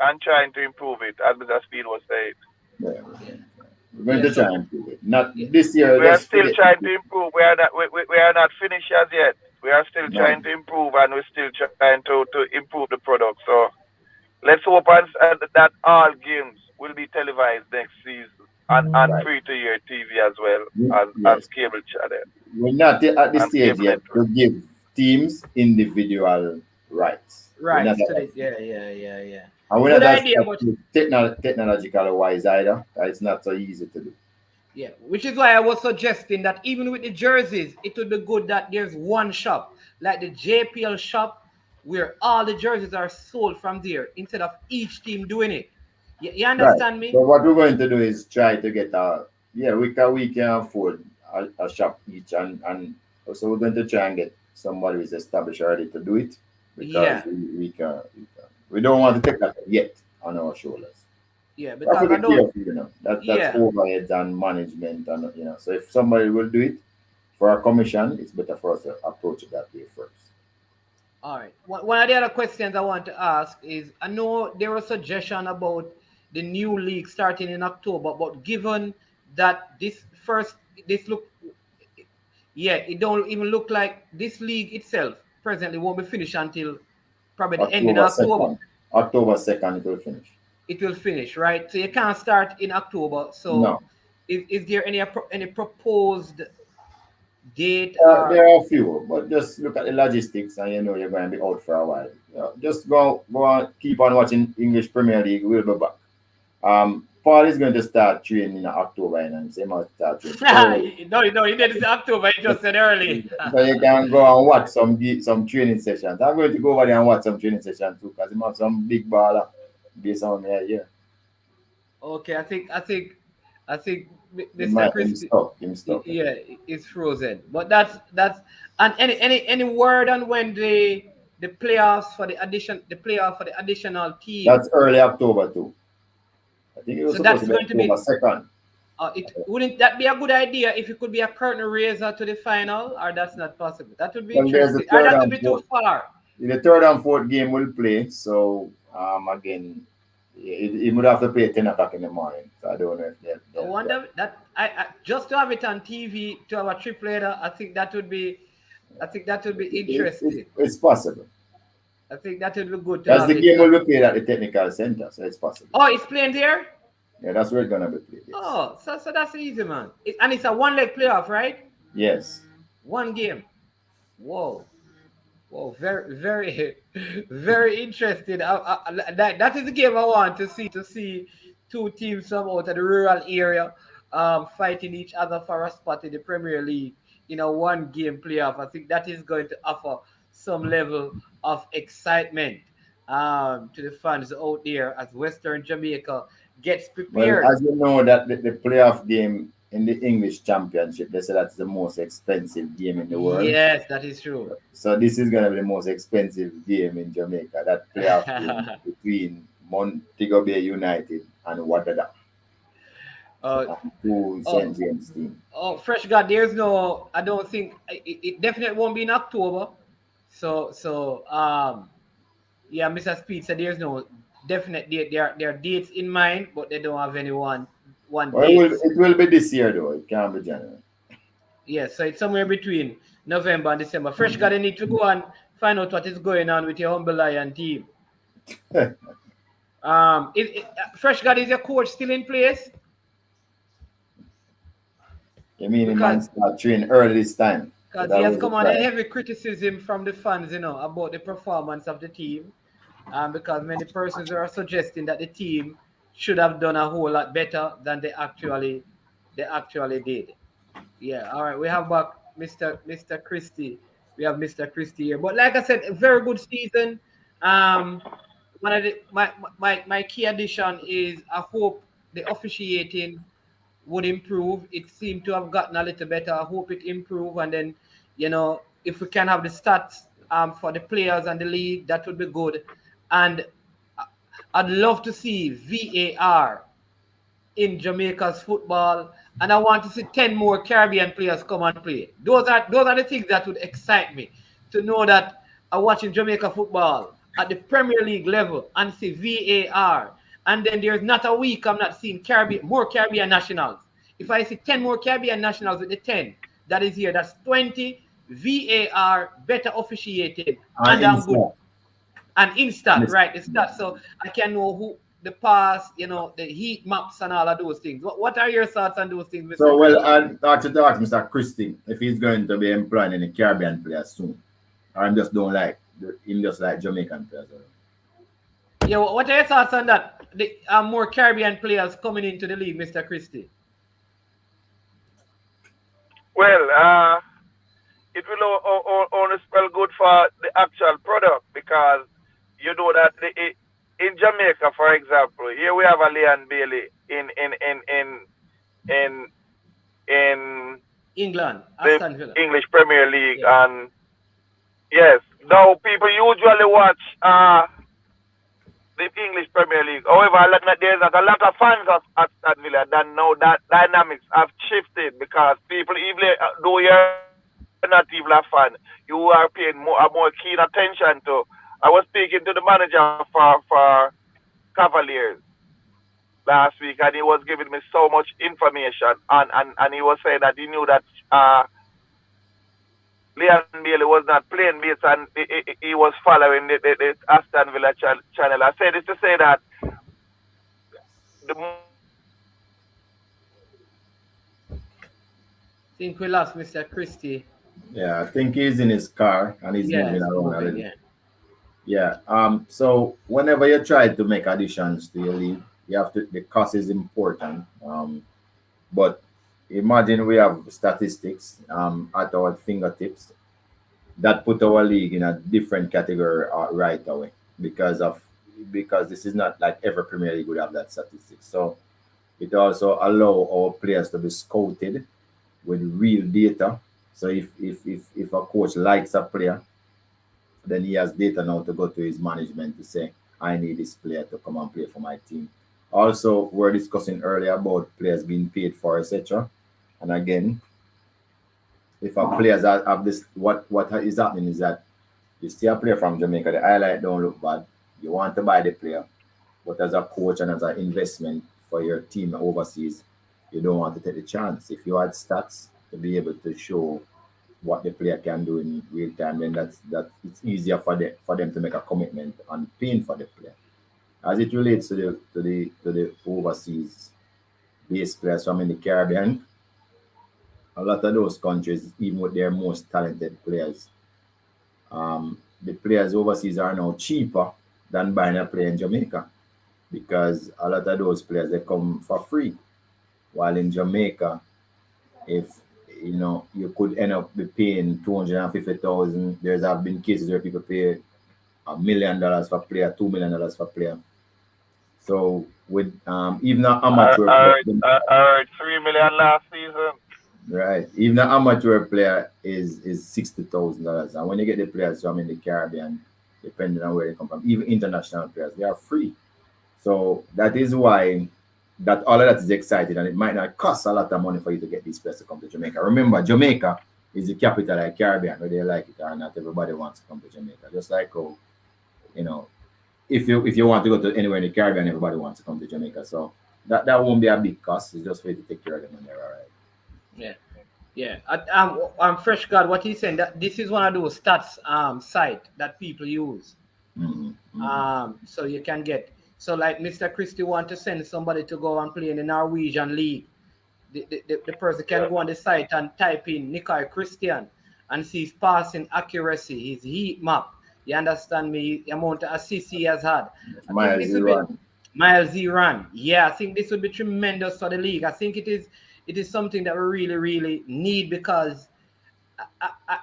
and trying to improve it, as Mr. Speed was saying. yeah, we're going Yeah, to so try and improve it. Not yeah, this year. We are Just still forget trying it. to improve. We are not finished as yet. We are still No, trying to improve, and we're still trying to improve the product. So let's hope that all games will be televised next season and right. free to your TV as well as Yes. cable channel We're not at the and stage cable yet to network. give teams individual rights. We're right. not at So that the, stage. yeah. And we're Good not at idea, that but stage technological wise either. It's not so easy to do. yeah, which is why I was suggesting that even with the jerseys, it would be good that there's one shop, like the JPL shop, where all the jerseys are sold from there instead of each team doing it. You Right. understand So me? what we're going to do is try to get we can afford a shop each, and so we're going to try and get somebody who's established already to do it, because Yeah, we don't want to take that yet on our shoulders. yeah, We have to because I be don't. careful, that's Yeah, overheads and management, and so if somebody will do it for a commission, it's better for us to approach it that way first. all right. One of the other questions I want to ask is, I know there was a suggestion about the new league starting in October, but given that this look, yeah, it don't even look like this league itself presently won't be finished until probably the ending October of October. 2nd. October 2nd it will finish. It will finish, right? So you can't start in October. So No. is there any proposed date There or are a few, but just look at the logistics, and you're going to be out for a while. Just go on, keep on watching English Premier League. We'll be back. Paul is going to start training in October, and he must start training early. no, you didn't say October, you just said early. So you can go and watch some training sessions. I'm going to go over there and watch some training sessions too, because he have some big baller based on me here. Okay, I think Mr. Him Christie, stuck. Him stuck. yeah, it's frozen. But that's and any word on when the playoffs for the playoff for the additional team. That's early October too. I think it was So supposed that's to be going to October be. 2nd. It wouldn't that be a good idea if it could be a curtain raiser to the final, or that's not possible? That would be Well, there's the interesting, or third that would and be too fourth. far. The third and fourth game will play. So again, he would have to play 10 o'clock in the morning. So I don't know if I wonder that I just to have it on TV to have a triplater. I think that would be interesting. it's possible. I think that would be good to That's have the it. game will be played at the technical center, so it's possible. Oh, it's playing there. Yeah, that's where it's gonna be played. Yes. Oh, so that's easy, man. And it's a one leg playoff, right? Yes. One game. Whoa. Whoa, very, very, very interesting. That is the game I want to see two teams from out of the rural area fighting each other for a spot in the Premier League in a one game playoff. I think that is going to offer some level of excitement to the fans out there as Western Jamaica gets Well, prepared. as you know, that the playoff game in the English Championship, they say that's the most expensive game in the world. Yes, that is true. So this is gonna be the most expensive game in Jamaica. That playoff game between Montego Bay United and Wadada, uh, two oh, St. James team. Oh, Fresh God, there's no. I don't think it definitely won't be in October. Yeah, Mr. Speed said there's no definite date. There are dates in mind, but they don't have any one Well, date. it will be this year though. It can't be January. Yeah, so it's somewhere between November and December. Fresh God, you need to go and find out what is going on with your humble lion team. Fresh God, is your coach still in place? You mean he Because might start training early this time? So Because he that has was the come under plan. heavy criticism from the fans, about the performance of the team. Because many persons are suggesting that the team should have done a whole lot better than they actually did. Yeah, all right. We have back Mr. Christie. We have Mr. Christie here. But like I said, a very good season. Um, one of my key addition is I hope the officiating would improve. It seemed to have gotten a little better. I hope it improve, and then if we can have the stats for the players and the league, that would be good. And I'd love to see VAR in Jamaica's football, and I want to see 10 more Caribbean players come and play. Those are the things that would excite me to know that I'm watching Jamaica football at the Premier League level and see VAR. And then there's not a week I'm not seeing more Caribbean nationals. If I see 10 more Caribbean nationals with the 10 that is here, that's 20 VAR, better officiated, and I'm good. And instant, right? It's that, so I can know who the pass, the heat maps and all of those things. What are your thoughts on those things, Mr. So, well, Christie? I'd like to talk to Mr. Christie if he's going to be employing any Caribbean players soon. Or him just don't like him just like Jamaican players. Yeah, what are your thoughts on that? The more Caribbean players coming into the league, Mr. Christie. Well, it will only spell good for the actual product because you know that in Jamaica, for example, here we have a Leon Bailey in England, the Aston Villa. English Premier League, Yeah. and yes, now people usually watch the English Premier League. However, there's not a lot of fans of Aston Villa. Then now that dynamics have shifted because people, even though you're not even a fan, you are paying more keen attention to. I was speaking to the manager for Cavaliers last week, and he was giving me so much information, and he was saying that he knew that Leon Bailey was not playing based and he was following the Aston Villa channel. I say this to say that the I think we lost Mr. Christie. Yeah, I think he's in his car and he's Yeah, moving it's around a moving, little. yeah. Yeah. So whenever you try to make additions to your league, you have to. The cost is important. But imagine we have statistics at our fingertips that put our league in a different category right away because this is not like every Premier League would have that statistics. So It also allow our players to be scouted with real data. So if a coach likes a player, then he has data now to go to his management to say, I need this player to come and play for my team. Also, we're discussing earlier about players being paid for, etc. And again, if a players have this, what is happening is that you see a player from Jamaica, the highlight don't look bad. You want to buy the player, but as a coach and as an investment for your team overseas, you don't want to take the chance. If you had stats to be able to show what the player can do in real time, then that it's easier for them to make a commitment on paying for the player. As it relates to the overseas based players from in the Caribbean, a lot of those countries, even with their most talented players, the players overseas are now cheaper than buying a player in Jamaica because a lot of those players they come for free. While in Jamaica, if you could end up be paying 250,000. There's have been cases where people pay $1 million for player, $2 million for player. So with even an amateur I heard 3 million last season. right, even an amateur player is $60,000. And when you get the players from in the Caribbean, depending on where they come from, even international players, they are free. So that is why that all of that is exciting, and it might not cost a lot of money for you to get these players to come to Jamaica. Remember, Jamaica is the capital of the Caribbean, whether they like it or not. Everybody wants to come to Jamaica. Just like you know, if you want to go to anywhere in the Caribbean, everybody wants to come to Jamaica. So that won't be a big cost. It's just for you to take care of them when they're all right. Yeah. Yeah. Fresh God, what he's saying that this is one of those stats site that people use. So you can get so like Mr. Christie want to send somebody to go and play in the Norwegian league. The person can go on the site and type in Nikai Christian and see his passing accuracy, his heat map. You understand me? The amount of assists he has had. I think this would be Miles he run. Yeah, I think this would be tremendous for the league. I think it is something that we really, really need because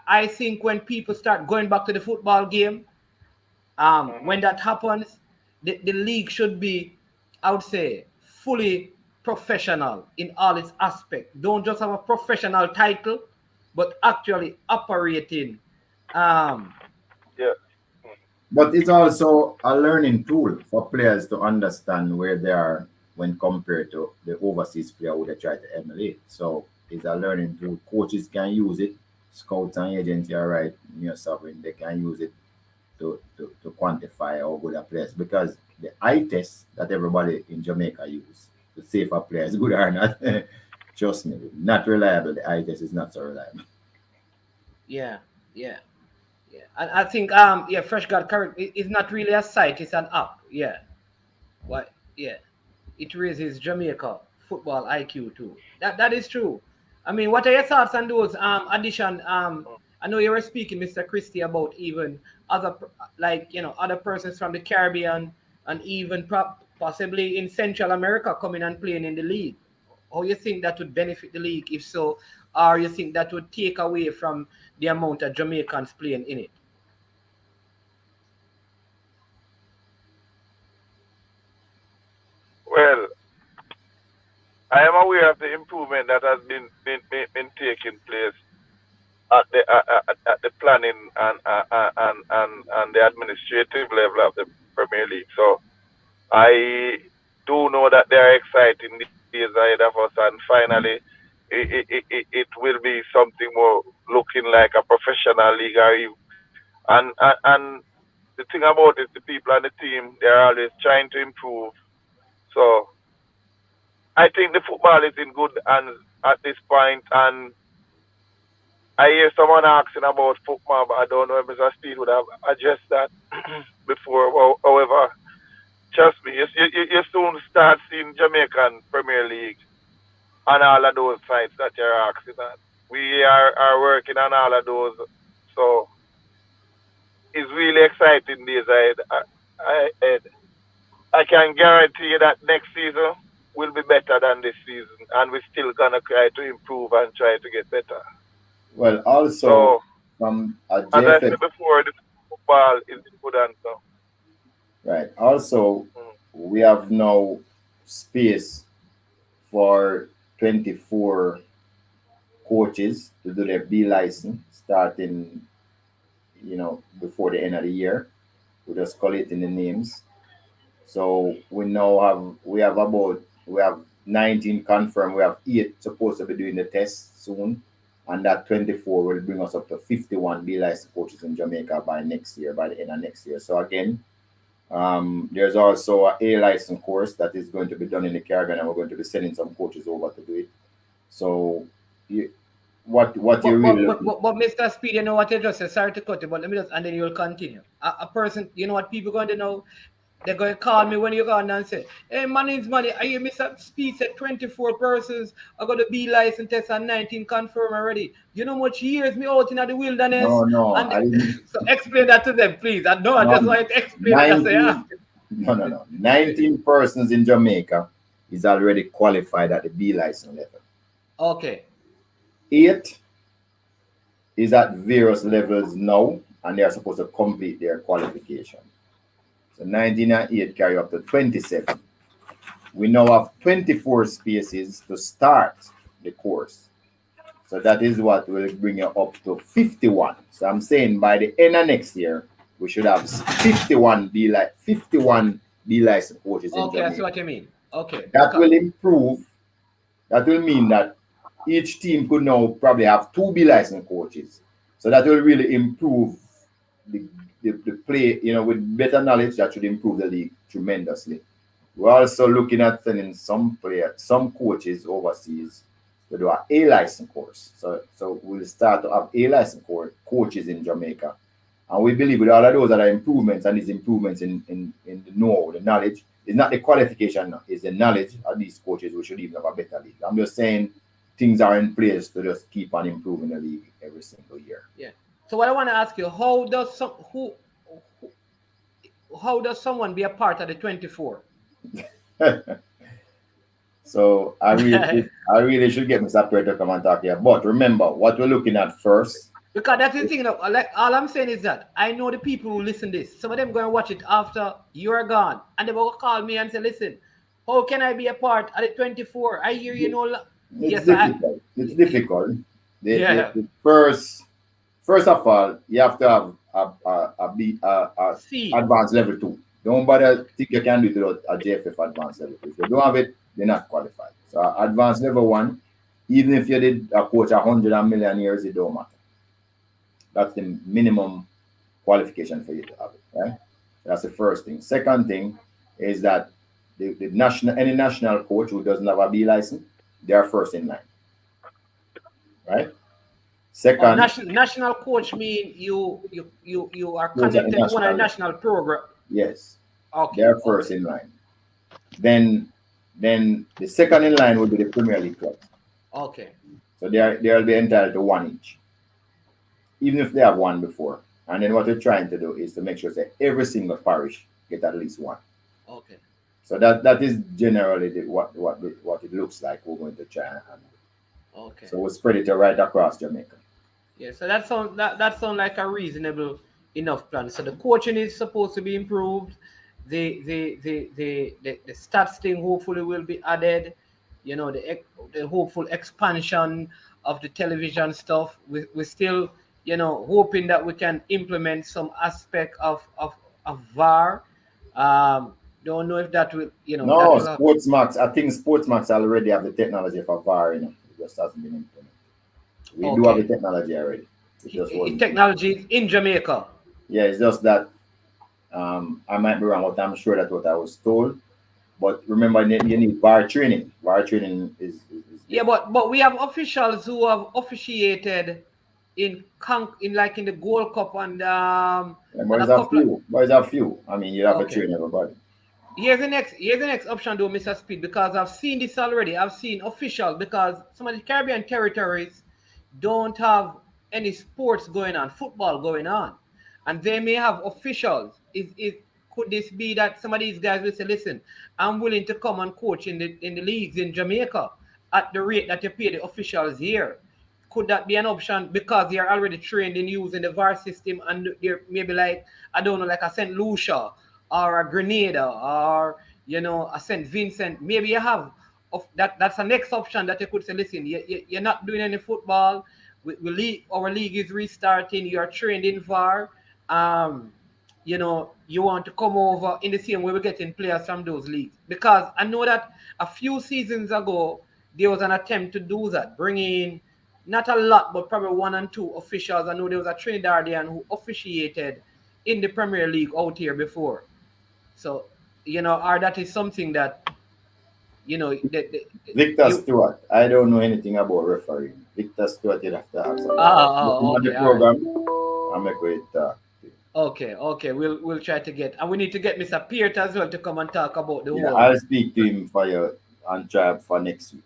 I think when people start going back to the football game, when that happens, the league should be, I would say, fully professional in all its aspects. Don't just have a professional title, but actually operating. Yeah. But it's also a learning tool for players to understand where they are when compared to the overseas player who they try to emulate. So it's a learning tool. Coaches can use it. Scouts and agents, you're right, near sovereign, they can use it to quantify how good a player is because the eye test that everybody in Jamaica use to see if a player is good or not, trust me, not reliable. The eye test is not so reliable. Yeah, yeah, yeah. And I think yeah, Fresh got correct. It's not really a site; it's an app. Yeah. What? Yeah. It raises Jamaica football IQ too. That is true. I mean, what are your thoughts on those addition? I know you were speaking, Mr. Christie, about even other like other persons from the Caribbean and even possibly in Central America coming and playing in the league. How you think that would benefit the league, if so, or you think that would take away from the amount of Jamaicans playing in it? Well, I am aware of the improvement that has been taking place at the planning and the administrative level of the Premier League. So I do know that there are exciting days ahead of us, and finally, it will be something more looking like a professional league. And the thing about it, the people on the team, they're always trying to improve. So I think the football is in good hands at this point, and I hear someone asking about football, but I don't know if Mr. Speed would have addressed that before. However, trust me, you soon start seeing Jamaican Premier League on all of those sites that you're asking at. We are working on all of those, so it's really exciting days ahead. I can guarantee you that next season will be better than this season, and we're still gonna try to improve and try to get better. Well, also So, from a as I JFF, said before, the football is a good answer. right? Also, Mm. we have now space for 24 coaches to do their B license starting, before the end of the year. We're just collating the names. So we have 19 confirmed. We have 8 supposed to be doing the test soon, and that 24 will bring us up to 51 B license coaches in Jamaica by next year, by the end of next year. So again, there's also a license course that is going to be done in the Caribbean, and we're going to be sending some coaches over to do it. So, you, what you really looking? But Mr. Speed, you know what you just said. Sorry to cut you, but let me just, and then you'll continue. A person, you know what people going to know? They're going to call me when you go on and say, hey, my name's Money. Are you Mr. Speed said 24 persons are going to be licensed test and 19 confirmed already? You know how much years me out in the wilderness? No, And I didn't. so explain that to them, please. I know I No, just want to explain it. I say, 19. No. 19 persons in Jamaica is already qualified at the B license level. Okay. 8 is at various levels now, and they are supposed to complete their qualification. So 19 and 8 carry up to 27. We now have 24 spaces to start the course. So that is what will bring you up to 51. So I'm saying by the end of next year, we should have 51 B license coaches in Okay, I see Jamaica. what you mean. Okay. That will improve. That will mean that each team could now probably have 2 B license coaches. So that will really improve the play, with better knowledge. That should improve the league tremendously. We're also looking at sending some coaches overseas to do a license course. So we'll start to have a license coaches in Jamaica. And we believe with all of those other improvements and these improvements in the know, the knowledge, it's not the qualification, it's the knowledge of these coaches. We should even have a better league. I'm just saying things are in place to just keep on improving the league every single year. Yeah. So what I want to ask you, how does someone be a part of the 24? So I really should get Mr. Perry to come and talk here. But remember, what we're looking at first. Because that's the thing. Like all I'm saying is that I know the people who listen to this. Some of them going to watch it after you're gone, and they will call me and say, "Listen, how can I be a part of the 24? I hear you know." It's Yes, difficult. It's difficult. Yeah. The first of all, you have to have a See. advanced level 2. Don't bother think you can do it without a JFF advanced level 2. If you don't have it, you're not qualified. So advanced level 1, even if you did a coach 100 million years, it don't matter. That's the minimum qualification for you to have it, right? That's the first thing. Second thing is that any national coach who doesn't have a B license, they are first in line, right? Second, national coach mean you are Those are connected to one of the national- national program. yes, Okay. they're first in line. Then the second in line would be the Premier League club. Okay. So they'll be entitled to 1 each, even if they have 1 before. And then what they're trying to do is to make sure that every single parish get at least 1. Okay. So that is generally what it looks like we're going to try and handle. Okay. So we'll spread it right across Jamaica. Yeah. So that sounds like a reasonable enough plan. So the coaching is supposed to be improved. The stats thing hopefully will be added. The hopeful expansion of the television stuff. We're still hoping that we can implement some aspect of VAR. Don't know if that will that No, will happen. Sportsmax. I think Sportsmax already have the technology for VAR. It just hasn't been implemented. We do have the technology already. It just wasn't. Technology in Jamaica. Yeah, it's just that I might be wrong, but I'm sure that's what I was told. But remember, you need VAR training. VAR training is Yeah, but we have officials who have officiated in the Gold Cup and But it's a few. I mean, you have to train everybody. Here's the next option though, Mr. Speed, because I've seen this already. I've seen officials because some of the Caribbean territories don't have any sports going on, football going on, and they may have officials. Could this be that some of these guys will say, "Listen, I'm willing to come and coach in the leagues in Jamaica at the rate that you pay the officials here"? Could that be an option because they are already trained in using the VAR system and they're maybe like a St. Lucia or a Grenada or a St. Vincent? Maybe you have that's a next option that you could say, listen, you're not doing any football. Our league is restarting. You're trained in VAR. Um, you want to come over in the same way we're getting players from those leagues. Because I know that a few seasons ago, there was an attempt to do that, bring in not a lot, but probably one and two officials. I know there was a Trinidadian who officiated in the Premier League out here before. So, or that is something that, Victor you. Stewart. I don't know anything about refereeing. Victor Stewart, you'd have to ask about that. Look him on the Okay, all right. program. I'm a great talk. Okay. We'll try to get, and we need to get Mr. Peart as well to come and talk about the Yeah, whole, I'll speak to him for you and try for next week.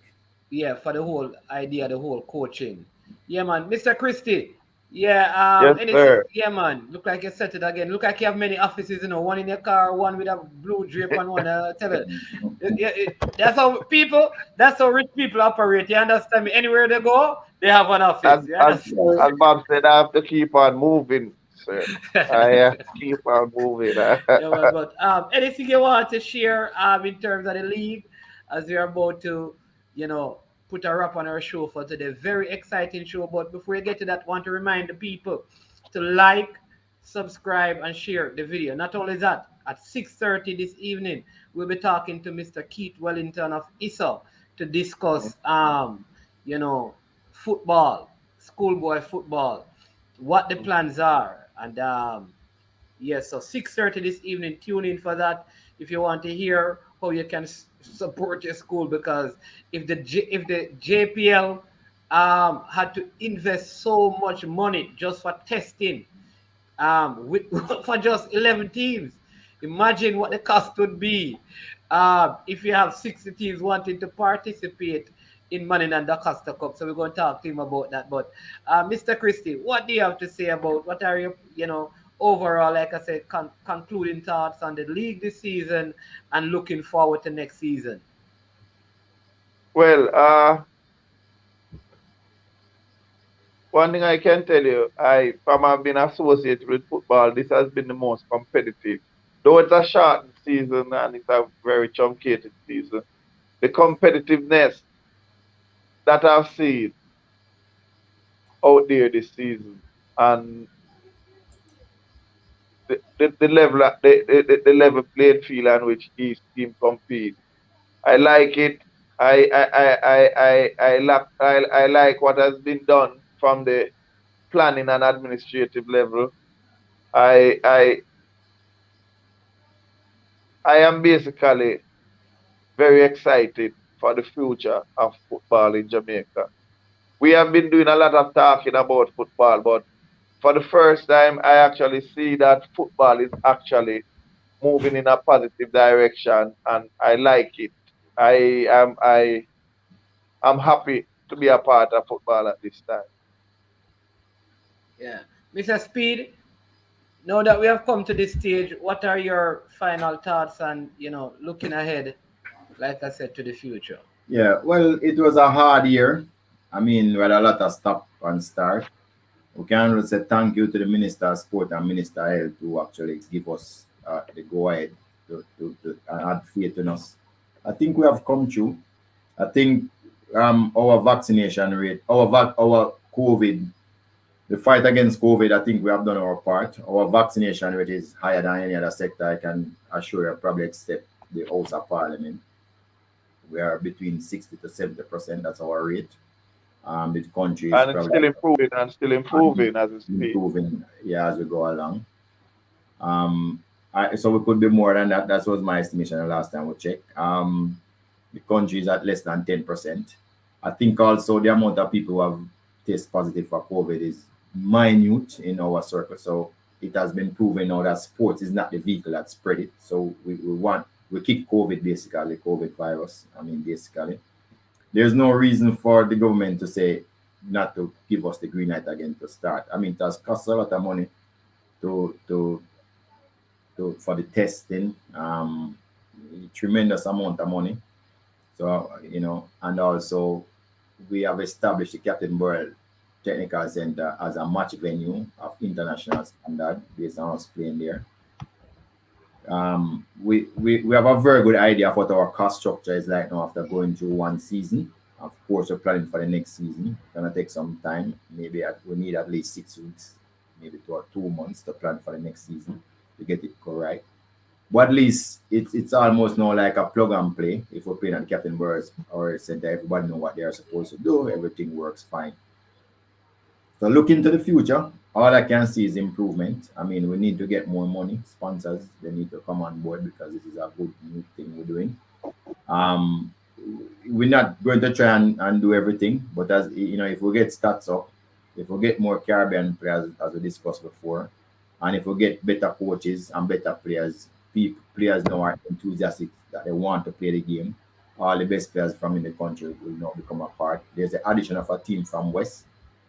yeah, for the whole idea, the whole coaching. Yeah, man. Mr. Christie. Yeah, Yes, anything, sir. yeah, man. Look like you set it again. Look like you have many offices, one in your car, one with a blue drape and one, tell it. That's how rich people operate. You understand me? Anywhere they go, they have an office. And You and understand? and Bob said I have to keep on moving, sir. I have to keep on moving. Yeah, well, but anything you want to share in terms of the league as we're about to, you know, put a wrap on our show for today. Very exciting show. But before we get to that, I want to remind the people to like, subscribe, and share the video. Not only that, at 6:30 this evening, we'll be talking to Mr. Keith Wellington of ISO to discuss you know, football, schoolboy football, what the plans are, and yes, so 6:30 this evening. Tune in for that if you want to hear how you can support your school. Because if the JPL had to invest so much money just for testing with for just 11 teams, imagine what the cost would be if you have 60 teams wanting to participate in Manning and the Costa Cup. So we're going to talk to him about that. But Mr. Christie, what do you have to say about what are your, overall, like I said, concluding thoughts on the league this season and looking forward to next season? Well, one thing I can tell you, from having been associated with football, this has been the most competitive. Though it's a shortened season and it's a very truncated season, the competitiveness that I've seen out there this season and the level the level playing field on which each team compete. I like it. I like what has been done from the planning and administrative level. I I I am basically very excited for the future of football in Jamaica. We have been doing a lot of talking about football, but for the first time, I actually see that football is actually moving in a positive direction, and I like it. I am happy to be a part of football at this time. Yeah. Mr. Speed, now that we have come to this stage, what are your final thoughts and, looking ahead, like I said, to the future? Yeah, well, it was a hard year. I mean, we had a lot of stop and start. We can only say thank you to the Minister of Sport and Minister of Health who actually give us the go ahead to add faith in us. I think we have come through. I think our vaccination rate, our COVID, the fight against COVID, I think we have done our part. Our vaccination rate is higher than any other sector. I can assure you, probably except the House of Parliament. We are between 60 to 70%. That's our rate. The country is And it's probably still improving and still improving as we speak. improving, yeah, as we go along. So we could be more than that. That was my estimation the last time we checked. The country is at less than 10%. I think also the amount of people who have tested positive for COVID is minute in our circle. So it has been proven now that sports is not the vehicle that spread it. So we kick COVID basically, COVID virus. I mean, basically. There's no reason for the government to say not to give us the green light again to start. I mean, it has cost a lot of money to for the testing, tremendous amount of money. So and also we have established the Captain Burrell Technical Center as a match venue of international standard based on us playing there. We have a very good idea of what our cost structure is like now after going through one season. Of course, we're planning for the next season. It's gonna take some time. Maybe we need at least 6 weeks, maybe 2 months to plan for the next season to get it correct. But at least it's almost now like a plug and play. If we're playing at Captain Burrs or Center, everybody know what they are supposed to do. Everything works fine. So look into the future. All I can see is improvement. I mean, we need to get more money. Sponsors, they need to come on board because this is a good new thing we're doing. Um, we're not going to try and do everything, but as you know, if we get stats up, if we get more Caribbean players, as we discussed before, and if we get better coaches and better players, players now are enthusiastic that they want to play the game. All the best players from in the country will now become a part. There's the addition of a team from West.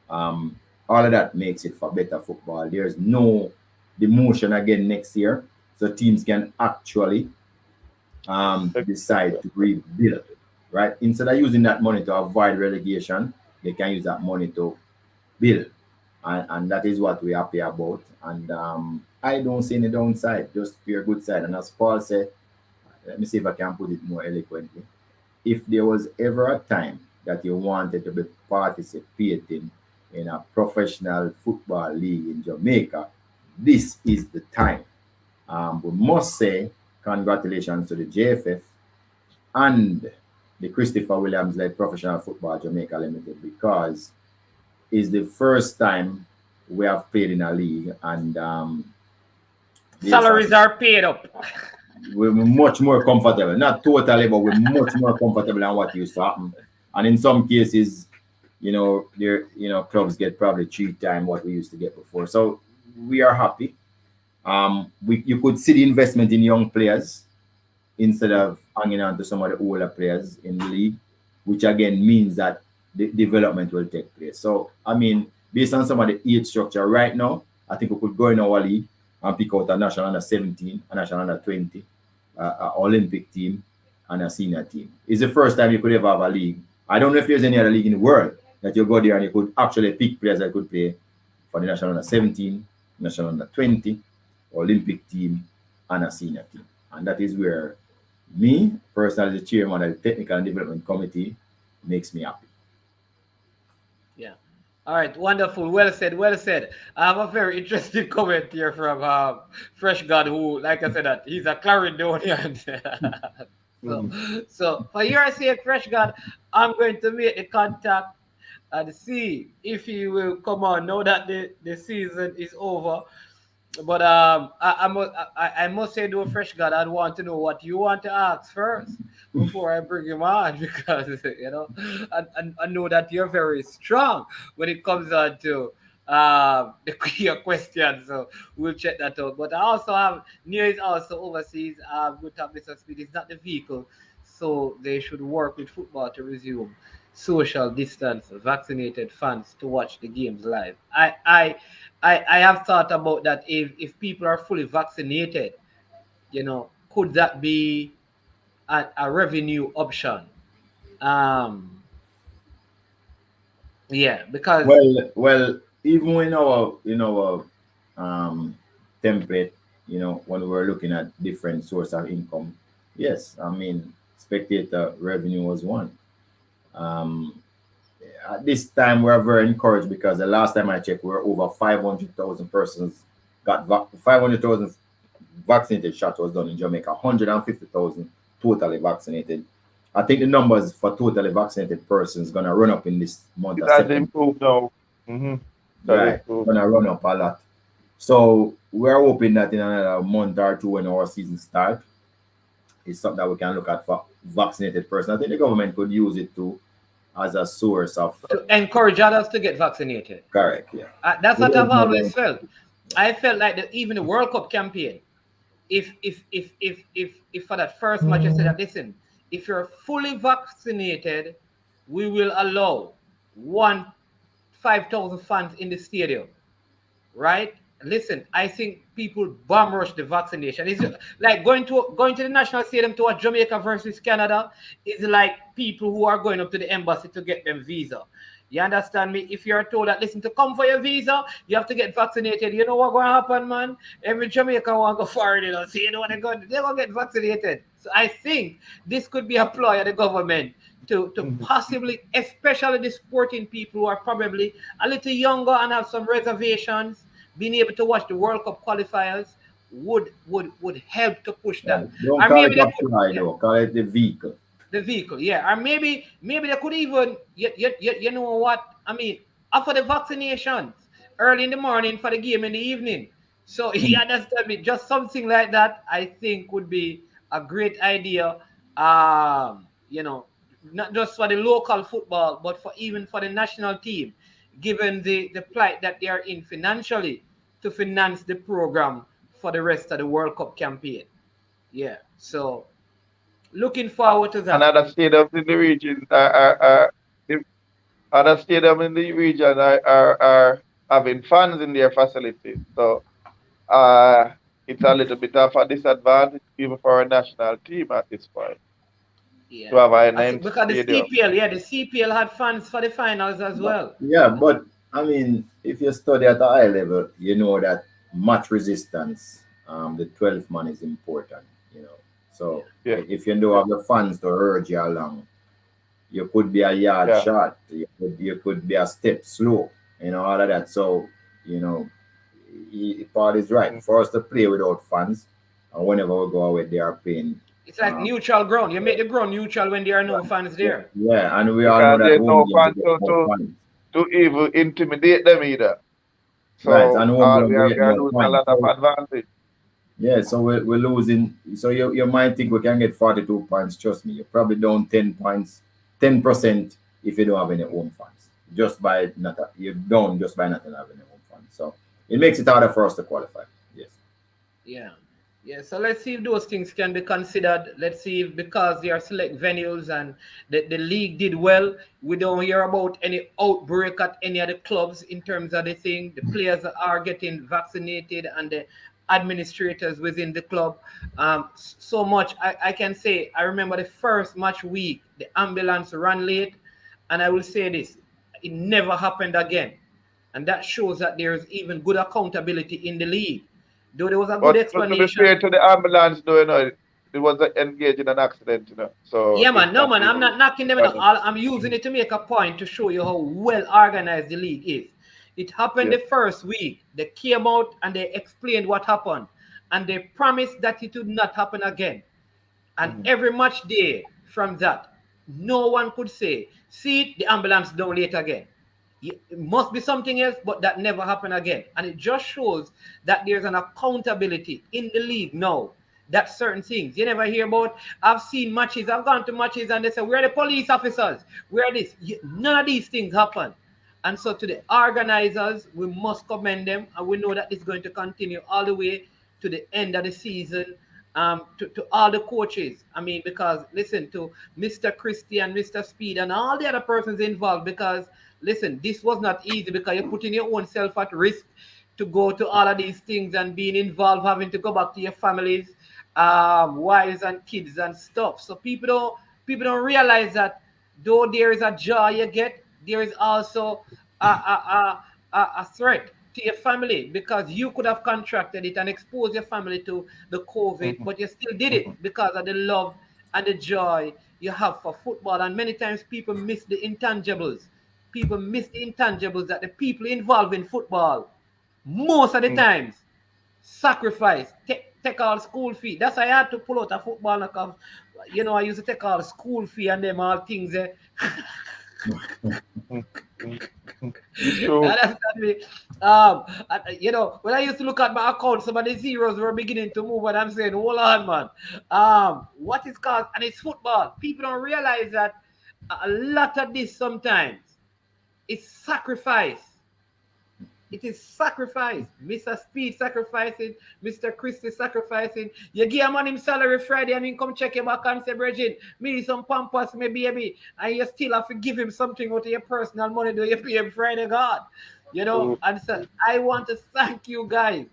Um, all of that makes it for better football. There's no demotion again next year, so teams can actually decide to rebuild, right? Instead of using that money to avoid relegation, they can use that money to build, and that is what we're happy about. And I don't see any downside, just pure good side. And as Paul said, let me see if I can put it more eloquently. If there was ever a time that you wanted to be participating in a professional football league in Jamaica, this is the time. We must say congratulations to the JFF and the Christopher Williams led Professional Football Jamaica Limited, because it's the first time we have played in a league, and Salaries are paid up. we're much more comfortable. Not totally, but we're much more comfortable than what used to happen. And in some cases, clubs get probably 3 times what we used to get before. So we are happy. You could see the investment in young players instead of hanging on to some of the older players in the league, which again means that the development will take place. So, I mean, based on some of the age structure right now, I think we could go in our league and pick out a national under 17, a national under 20, an Olympic team, and a senior team. It's the first time you could ever have a league. I don't know if there's any other league in the world that you go there and you could actually pick players that could play for the national under 17, national under 20, Olympic team, and a senior team. And that is where me, personally, the chairman of the Technical and Development Committee, makes me happy. Yeah. All right. Wonderful. Well said. Well said. I have a very interesting comment here from Fresh God, who, like I said, that he's a Clarendonian. So for your sake, Fresh God, I'm going to make the contact and see if he will come on now that the season is over. But I must say, though, Fresh God, I'd want to know what you want to ask first before I bring him on, because I know that you're very strong when it comes on to your question. So we'll check that out. But I also have near is also overseas. With Mr. Speed, it's not the vehicle, so they should work with football to resume social distance, vaccinated fans to watch the games live. I have thought about that. If people are fully vaccinated, could that be a revenue option? Yeah, because Well, even in our template, when we're looking at different source of income, yes, I mean spectator revenue was one. Um, at this time, we're very encouraged because the last time I checked, we're over 500,000 persons 500,000 vaccinated shots was done in Jamaica, 150,000 totally vaccinated. I think the numbers for totally vaccinated persons gonna run up in this month It of has September. improved now. That is Right, improved. gonna run up a lot. So we're hoping that in another month or two, when our season starts, it's something that we can look at for vaccinated persons. I think the government could use it too as a source of to encourage others to get vaccinated. correct. Yeah. That's We what I've don't know always them. felt. I felt like even the World Cup campaign, if for that first match I said that, listen, if you're fully vaccinated, we will allow 5,000 fans in the stadium, right? Listen, I think people bomb rush the vaccination. It's like going to the national stadium to watch Jamaica versus Canada is like people who are going up to the embassy to get them visa. You understand me? If you're told that, listen, to come for your visa, you have to get vaccinated. You know what going to happen, man? Every Jamaican want to go foreign, you know. So you know what they're going to get vaccinated. So I think this could be a ploy of the government to possibly, especially the sporting people who are probably a little younger and have some reservations, being able to watch the World Cup qualifiers would help to push Yeah, that. don't Or call maybe it they a could, fly yeah, though. Call it the vehicle. the vehicle, yeah. Or maybe they could even, you know what? I mean, offer the vaccinations early in the morning for the game in the evening. So you understand me? Just something like that, I think would be a great idea. You know, not just for the local football, but for even for the national team, given the plight that they are in financially, to finance the program for the rest of the World Cup campaign. Yeah. So looking forward to that. Another stadiums in the region the other stadium in the region are having fans in their facilities. So it's a little bit of a disadvantage even for a national team at this point to Yeah. have an I think empty because the stadium. CPL, yeah, the CPL had fans for the finals as But, well. yeah, but I mean, if you study at a high level, you know that match resistance, the 12th man is important, you know. So Yeah, if you don't yeah, have the fans to urge you along, you could be a yard yeah. short, you could be a step slow, you know, all of that. So, you know, part is right. Mm. For us to play without fans, and whenever we go away, they are playing. It's like neutral ground. You make the ground neutral when there are no fans Yeah, there. yeah, and we all know Because that there's home no games fans you get more fans. to even intimidate them either. Right, and So home games we we are, get we are more losing a points. lot of So, advantage. yeah, so we're losing. So you might think we can get 42 points. Trust me, you're probably down 10 points, 10% if you don't have any home fans. Just by not you're down just by not having any home fans. So it makes it harder for us to qualify. Yes. Yeah. Yeah. So let's see if those things can be considered. Let's see if, because they are select venues and the league did well, we don't hear about any outbreak at any of the clubs in terms of the thing. The players are getting vaccinated and the administrators within the club. So much I can say. I remember the first match week, the ambulance ran late, and I will say this: it never happened again. And that shows that there's even good accountability in the league. Though there was a good But to be fair explanation. to the ambulance, though, it was engaged in an accident, so Yeah, it's man. No, not man. I'm really not knocking them. funny. I'm using it to make a point to show you how well organized the league is. It happened Yeah. the first week. They came out and they explained what happened, and they promised that it would not happen again. And Mhm. every match day from that, no one could say, "See, the ambulance down late again." It must be something else, but that never happened again. And it just shows that there's an accountability in the league now. That certain things you never hear about. I've seen matches, I've gone to matches, and they say, "We're the police officers. We're this." None of these things happen. And so, to the organizers, we must commend them, and we know that it's going to continue all the way to the end of the season. To all the coaches, I mean, because listen, to Mr. Christie and Mr. Speed and all the other persons involved, because listen, this was not easy, because you're putting your own self at risk to go to all of these things and being involved, having to go back to your families, wives and kids and stuff. So people don't realize that though there is a joy you get, there is also a threat to your family, because you could have contracted it and exposed your family to the COVID, Mhm. but you still did it Mhm. because of the love and the joy you have for football. And many times people miss the intangibles. People miss the intangibles that the people involved in football, most of the Mhm. times, sacrifice, take all school fee. That's why I had to pull out a football because, I used to take all the school fee and them all things. Mhm. Mhm. Mhm. It's true. Understand me? When I used to look at my account, some of the zeros were beginning to move, and I'm saying, hold on, man. What is called, and it's football. People don't realize that a lot of this sometimes is sacrifice. It is sacrifice. Mr. Speed sacrificing, Mr. Christie sacrificing. You give a man him salary Friday and he come check him back and say, Bridget, me need some pampas, me baby. And you still have to give him something out of your personal money, do you pay him Friday, God? True. And so I want to thank you guys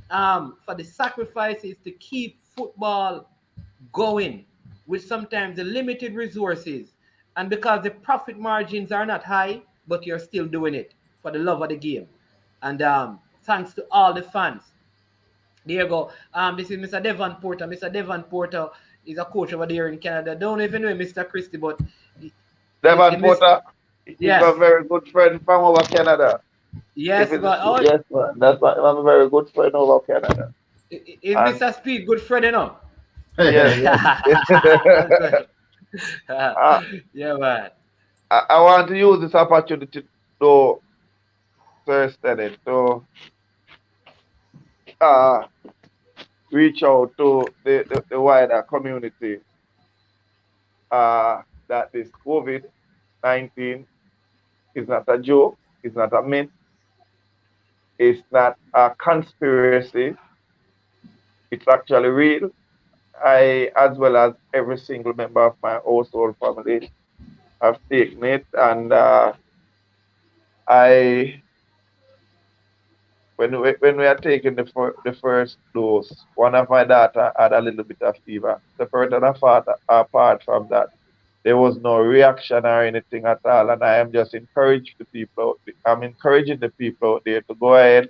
for the sacrifices to keep football going with sometimes the limited resources. And because the profit margins are not high, but you're still doing it for the love of the game. And thanks to all the fans. There you go. This is Mr. Devon Porter. Mr. Devon Porter is a coach over there in Canada. Don't even know Mr. Christie, but Devon Porter is yes, a very good friend from over Canada. If yes, it's but oh, yes, man, that's my, I'm a very good friend over Canada. is And Mr. Speed good friend, you know? yes, uh, Yeah, man. I want to use this opportunity to Thursday to uh, reach out to the wider community that this COVID-19 is not a joke, it's not a myth, it's not a conspiracy, it's actually real. I, as well as every single member of my household family, have taken it, and I when we are taking the first dose, one of my daughter had a little bit of fever. Separate and apart from that, there was no reaction or anything at all. And I am just encouraging the people. I'm encouraging the people out there to go ahead.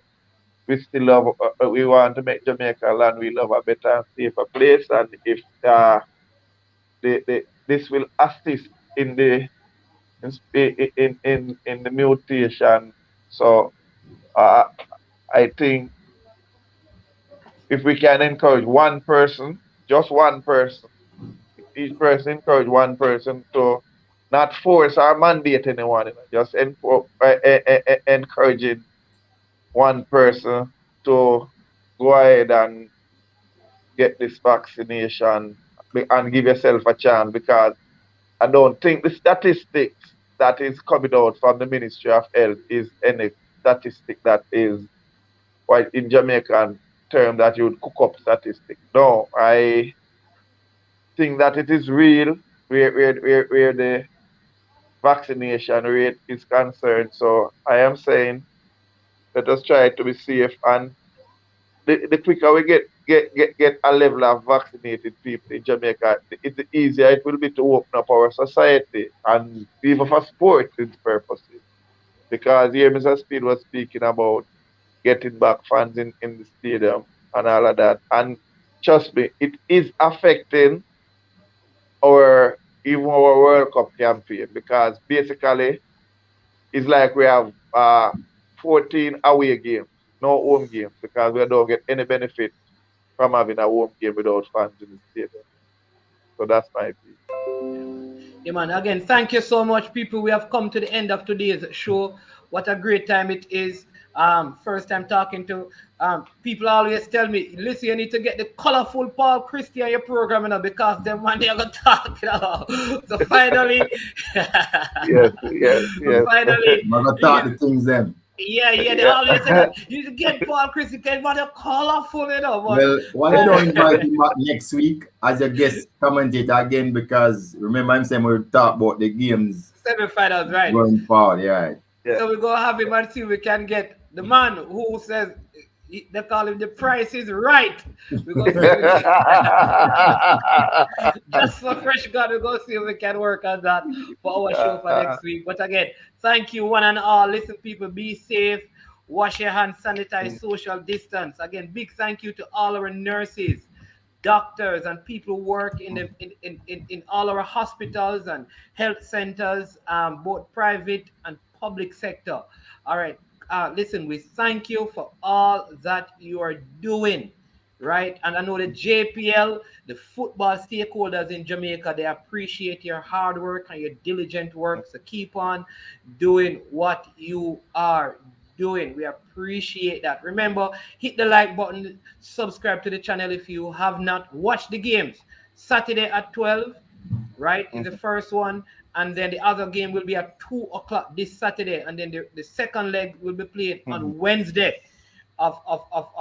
We still love. We want to make Jamaica land we love a better and safer place. And if this will assist in the in the mutation, so uh, I think if we can encourage one person, just one person, each person encourage one person to not force or mandate anyone, just encouraging one person to go ahead and get this vaccination and give yourself a chance, because I don't think the statistics that is coming out from the Ministry of Health is any statistic that is what in Jamaican term that you would cook up statistic. No, I think that it is real where the vaccination rate is concerned. So I am saying let us try to be safe, and the quicker we get a level of vaccinated people in Jamaica, the easier it will be to open up our society and even for sports purposes. Because here Mr. Speed was speaking about getting back fans in the stadium and all of that. And trust me, it is affecting our even our World Cup campaign, because basically it's like we have 14 away games, no home games, because we don't get any benefit from having a home game without fans in the stadium. So that's my opinion. Yeah, man. Again, thank you so much, people. We have come to the end of today's show. What a great time it is. First time talking to people always tell me, listen, you need to get the colorful Paul Christie on your program, you know, because them one they are gonna talk, you know. So finally, Yes. finally, I'm gonna talk the things then. yeah, they Yeah. always say that you should get Paul Christie, get one colorful, you know. But Well, why you don't invite him back next week as a guest commentator again? Because remember, I'm saying we'll talk about the games semi-finals, right? going forward. Yeah. Yeah. So we're gonna have him and see if we can get the man who says they call him the price is right. We're gonna see if we can just for fresh God, we're gonna see if we can work on that for our show for next week. But again, thank you one and all. Listen, people, be safe, wash your hands, sanitize, social distance. Again, big thank you to all our nurses, doctors, and people who work in the in all our hospitals and health centers, both private and public sector. All right. Listen, we thank you for all that you are doing, right? And I know the JPL, the football stakeholders in Jamaica, they appreciate your hard work and your diligent work. So keep on doing what you are doing. We appreciate that. Remember, hit the like button, subscribe to the channel if you have not watched the games. Saturday at 12, right, is the first one. And then the other game will be at 2 o'clock this Saturday. And then the second leg will be played on Wednesday of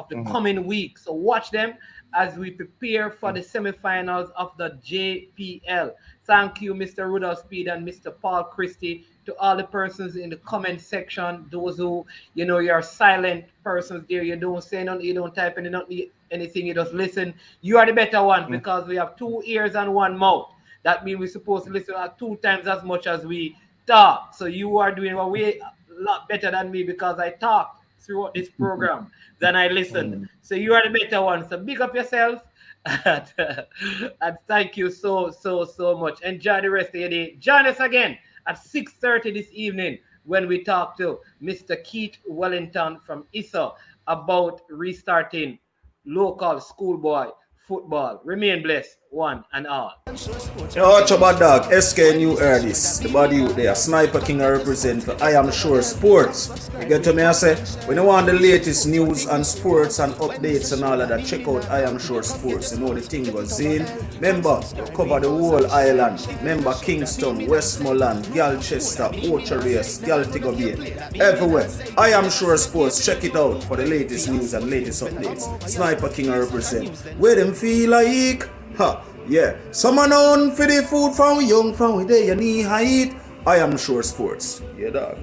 the coming week. So watch them as we prepare for the semifinals of the JPL. Thank you, Mr. Rudolph Speid and Mr. Paul Christie. To all the persons in the comment section, those who, you know, you're silent persons there, you don't say nothing, you don't type anything, you just listen. You are the better one, because we have 2 ears and 1 mouth. That means we're supposed to listen at 2 times as much as we talk. So you are doing a way a lot better than me because I talked throughout this program than I listened. So you are the better one. So big up yourself. And thank you so much. Enjoy the rest of your day. Join us again at 6:30 this evening when we talk to Mr. Keith Wellington from ISO about restarting local schoolboy football. Remain blessed, one and all. Yo, watch about dog, SK New Erdis, the body out there, Sniper King I represent for I Am Sure Sports. You get to me, I say, when you want the latest news and sports and updates and all of that, check out I Am Sure Sports. You know the thing goes in. Remember, cover the whole island. Remember Kingston, Westmoreland, Galchester, Ocho-Race, Galtigo Bay, everywhere. I Am Sure Sports, check it out for the latest news and latest updates. Sniper King I represent. Where them feel like, ha. Yeah, someone on for the food from young, from where they knee height. I Am Sure Sports. Yeah, dog.